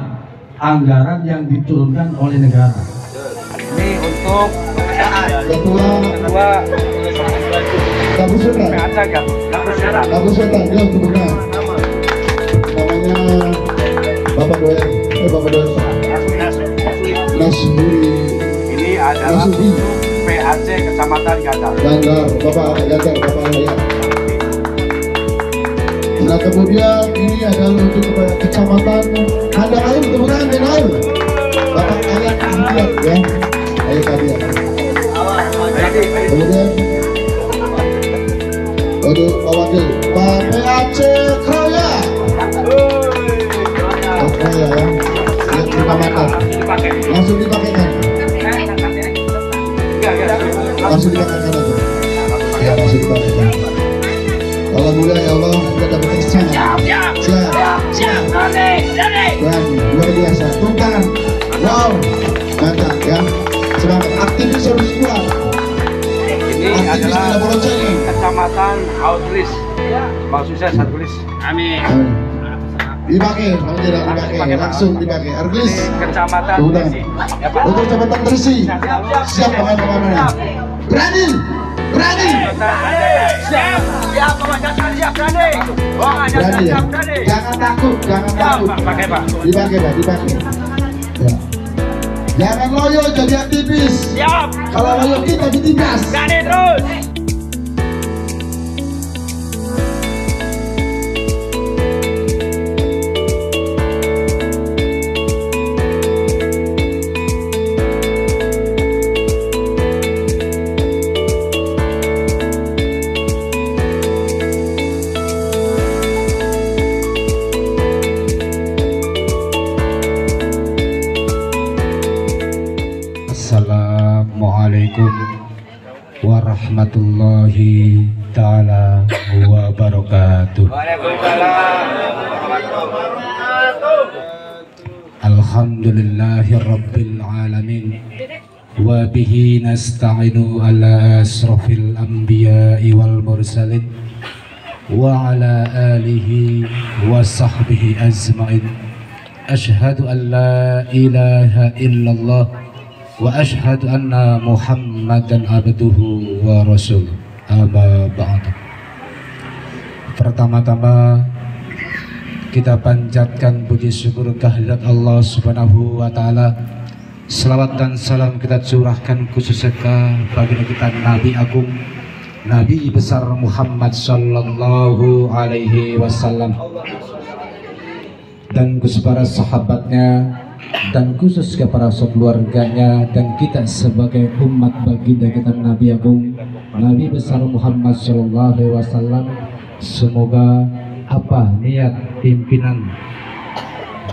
anggaran yang diturunkan oleh negara. Ini untuk ketua Kabu Sultan, dia gubernur. Namanya Bapak Doyan, Nasuri. ini adalah PAC Kecamatan Gandar. Bapak Gandar, Bapak Ayat. Nah kemudian ini adalah untuk kepada kecamatan Kandang Air, kemudian Benair. Bapak Ayat Ahmad ya, Ayat Ahmad. Kemudian untuk wakil Pak PAC Kroya. Oke ya, terima kasih. Langsung dipakaikan. Langsung dipakaikan aja. Ya langsung dipakaikan. Alhamdulillah ya Allah kita dapat siap. Luar biasa. Tunggangan. Wow, mantap ya. Semangat aktivis harus kuat. Ini adalah Kecamatan Outlis. Pak sukses Outlis. Amin. Dipakai, langsung dipakai. Arglis. Kecamatan Trisi. Untuk Kecamatan Trisi. Siap pengamanannya. Berani. Siap, siap berani. Berani ya. Jangan takut. Pakai Pak. Dipakai. Ya. Jangan loyo jadi aktivis. Siap. Kalau loyo kita ditindas. Berani terus. Assalamualaikum warahmatullahi ta'ala wabarakatuh. Alhamdulillahi rabbil alamin wa bihi nasta'inu ala asrafil anbiya'i wal mursalin wa ala alihi wa sahbihi azma'in. Ashhadu an la ilaha illallah wa ashhadu anna Muhammadan abduhu wa rasuluh. Amma ba'du. Pertama-tama kita panjatkan puji syukur kehadirat Allah Subhanahu wa taala. Selawat dan salam kita curahkan khususnya bagi kita Nabi Agung, Nabi besar Muhammad sallallahu alaihi wasallam, dan khusus para sahabatnya, dan khusus kepada keluarganya, dan kita sebagai umat baginda kita Nabi Agung, Nabi besar Muhammad sallallahu alaihi wasallam. Semoga apa niat pimpinan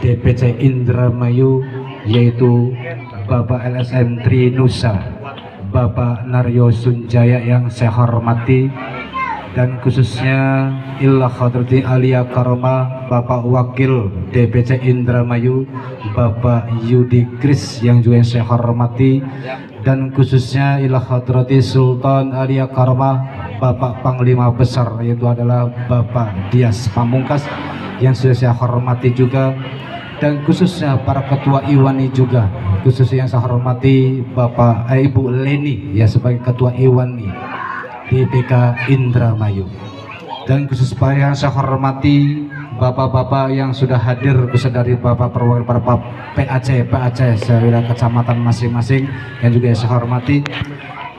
DPC Indramayu yaitu Bapak LSM Trinusa, Bapak Naryo Sunjaya yang saya hormati, dan khususnya Illa Hadrati Alia Karoma Bapak Wakil DPC Indramayu Bapak Yudi Kris yang juga saya hormati, dan khususnya Illa Hadrati Sultan Alia Karoma Bapak Panglima Besar yaitu adalah Bapak Dias Pamungkas yang sudah saya hormati juga, dan khususnya para ketua Iwani juga, khususnya yang saya hormati Bapak Ibu Leni ya sebagai ketua Iwani DPK Indramayu, dan khusus yang saya hormati bapak-bapak yang sudah hadir khusus dari bapak perwakilan para PAC sewilayah kecamatan masing-masing yang juga saya hormati.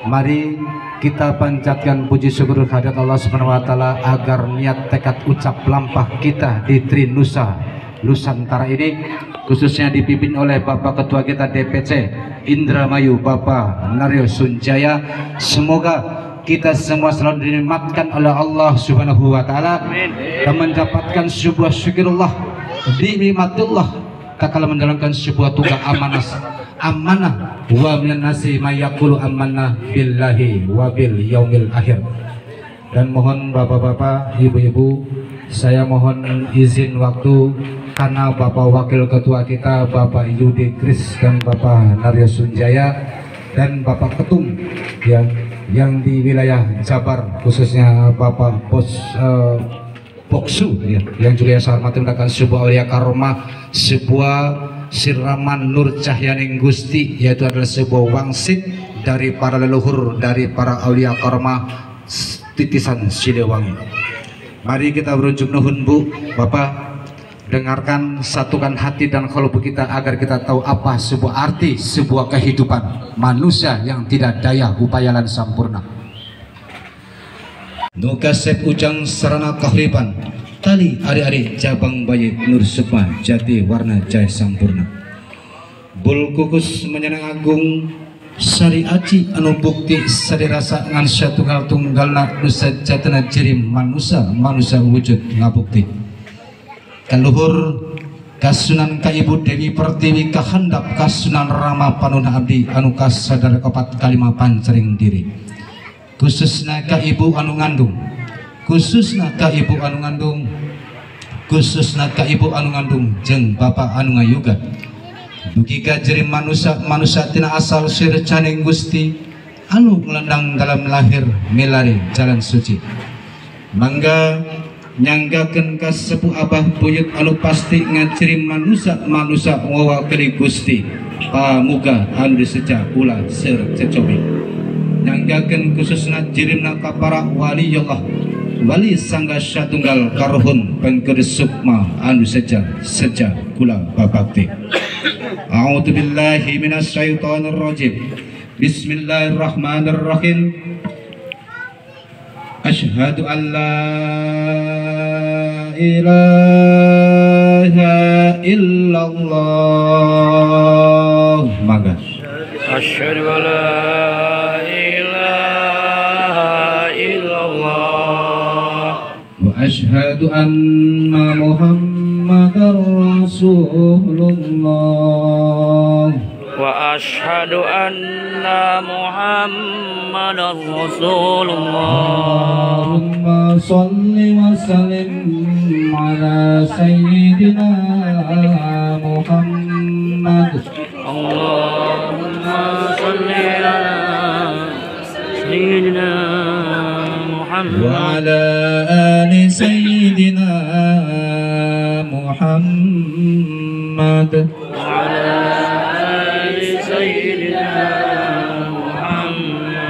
Mari kita panjatkan puji syukur kehadirat Allah Subhanahu wa taala agar niat tekad ucap lampah kita di Trinusa Nusantara ini khususnya dipimpin oleh Bapak Ketua kita DPC Indramayu Bapak Naryo Sunjaya, semoga kita semua selalu dinikmatkan oleh Allah Subhanahu wa taala dan mendapatkan sebuah syukurullah dinikmatullah tak kalah menjalankan sebuah tugas amanah wa minan nasi mayaqulu amanah billahi wa bil yaumil akhir. Dan mohon bapak-bapak, ibu-ibu, saya mohon izin waktu karena Bapak Wakil Ketua kita Bapak Yudi Kris dan Bapak Naryo Sunjaya dan Bapak Ketum yang di wilayah Jabar khususnya Bapak Boksu ya, yang juga saya hormati mendapatkan sebuah aulia karomah, sebuah siraman nur cahyaning Gusti, yaitu adalah sebuah wangsit dari para leluhur, dari para aulia karomah titisan Siliwangi. Mari kita berujuk nuhun Bu, Bapak, dengarkan, satukan hati dan kalbu kita agar kita tahu apa sebuah arti sebuah kehidupan manusia yang tidak daya upayalan sampurna. Nukasep ujang sarana kahlipan tali ari-ari cabang bayi nur sukma jati warna jaya sampurna. Bul kukus menyenang agung sari aci anu bukti sari rasa ngan satunggal tunggalna nusa jatana jirim manusia wujud ngabukti. Kaluhur kasunan ka Ibu Dewi Pertiwi kahandap kasunan Rama Panuna Abdi anu kasadar kopat kalima pancering diri. Khususna ka Ibu anu ngandung, khususna ka Ibu anu ngandung, khususna ka Ibu anu ngandung jeung Bapak anu ngayuga. Dugi ka jirim manusia tina asal sircaning Gusti anu ngelendang dalam lahir milari jalan suci. Mangga nyanggakeun ka sepuh abah buyut anu pasti ngacirim manusia ngowakili Gusti pamuga anu diseja ulah seur cecobi. Nyanggakeun khususna jirimna ka para waliyullah wali sangga satunggal karuhun pengker sukma anu seja kula babakti. A'udzu billahi minasyaitonir rajim. Bismillahirrahmanirrahim. Asyhadu an la ilaha illallah. Maka asyhadu an la ilaha illallah wa asyhadu anna Muhammadar Rasulullah wa asyhadu anna Muhammadar Rasulullah. Allahumma shalli wa sallim ala sayyidina Muhammad. Allahumma shalli ala sayyidina Muhammad wa ala ali sayyidina Muhammad wa ala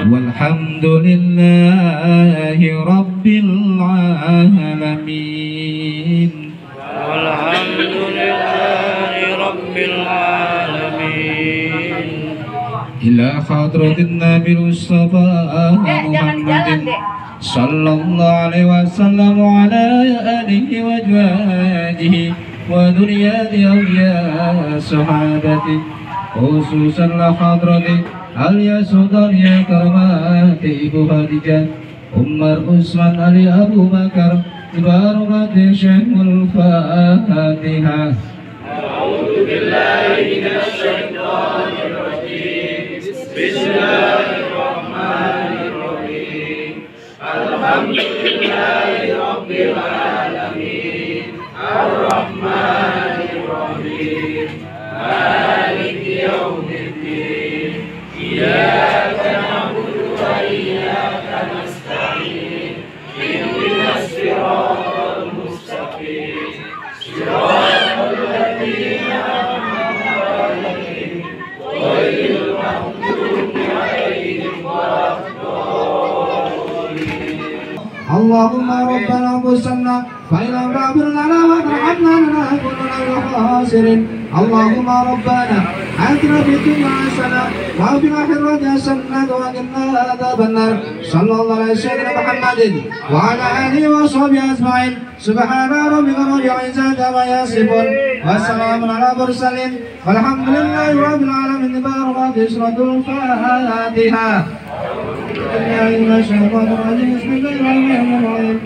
walhamdulillahi rabbil alamin. Walhamdulillahi rabbil alamin. Ila hadratin Nabi Mustafa Muhammadin sallallahu alaihi wasallam wa ala alihi wa azwajihi wa dhurriyyati awliya sahabati khususan la hadrati Alia Sultania Karamati Ibu Khadijah Umar Usman Ali Abu Bakar Barakati Syekhul Fatihah Bismillahirrahmanirrahim. Alhamdulillahirabbil alamin. Arrahmanirrahim. Maliki yaumiddin. Iyyaka na'budu wa iyyaka nasta'in. Ihdinas siratal mustaqim. Siratal ladzina an'amta 'alaihim ghairil maghdubi 'alaihim waladdallin. Allahumma rabbana anfusna fa in lam taghfir lana wa tarhamna lanakunanna minal khasirin. Allahumma rabbana atina fid dunya hasanah wa fil akhirati hasanah wa qina adzabannar. Sallallahu alaihi wasallam Muhammadin wa ala alihi wa sahbihi ajma'in. Subhana rabbika rabbil izzati amma yasifun wa salamun ala mursalin walhamdulillahi rabbil alamin. Barakatuh suratul Fatihah. Bismillahirrahmanirrahim.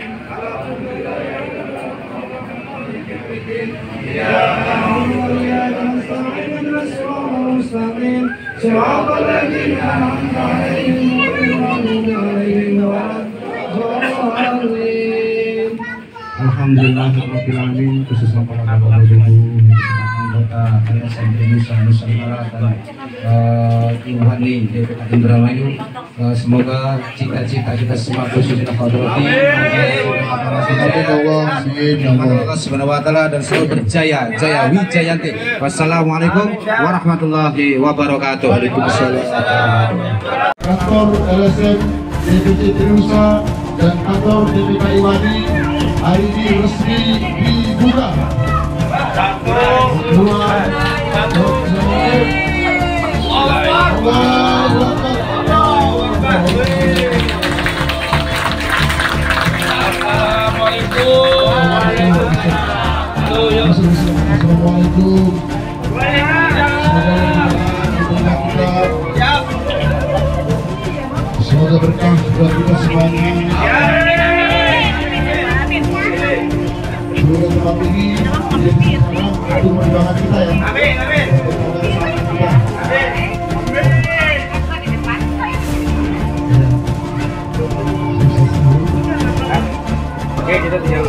Alhamdulillahirrahmanirrahim. Khususnya para bapak ibu anggota LSM Nusa Nusantara dan Iwani DPK Indramayu, semoga cita-cita kita semua khususnya Fadrati Allah Subhanahu wa taala dan selalu berjaya jaya wijayanti. Wassalamualaikum warahmatullahi wabarakatuh. Waalaikumsalam. Kantor LSM DPC Trinusa dan kantor DPK Iwani hari ini resmi dibuka. Assalamualaikum. Semoga berkah buat kita semuanya. Semoga tempat ini menjadi untuk perjuangan kita ya. Amin, amin. Oke, kita tinggal.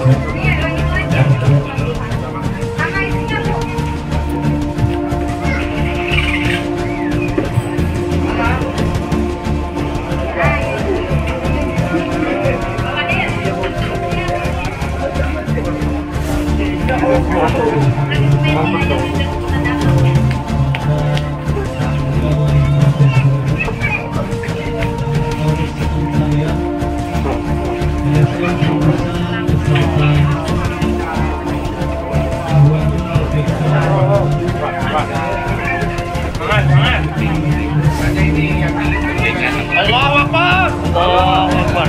Allahu Akbar. Allahu Akbar.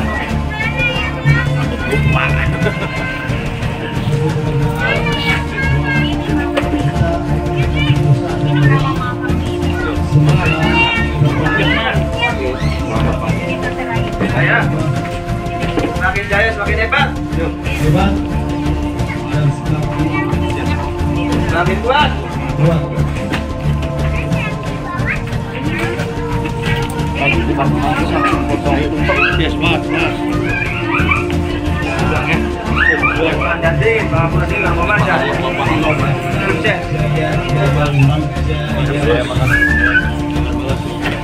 Jaya, semakin jaya semakin hebat. Hebat. Semakin kuat.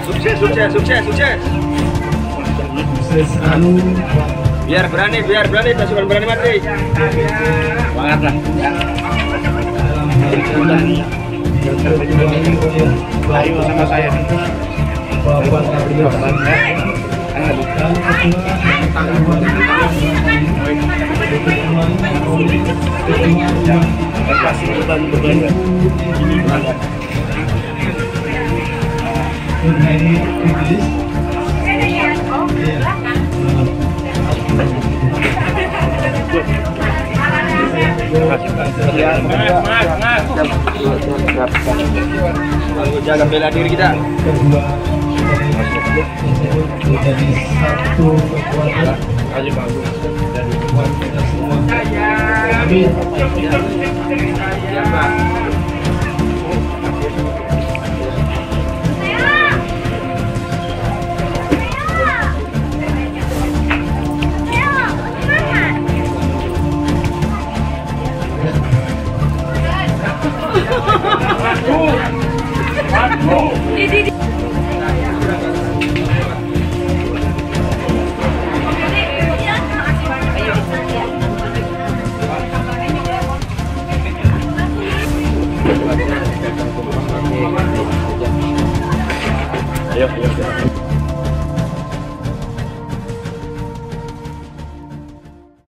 Sukses, sukses, sukses, sukses. Biar berani, pasukan berani mati. Semangat lah. Ayo sama saya. Jaga bela diri kita. Menjadi satu kekuatan dari kuat kita semua. Amin. Ayo.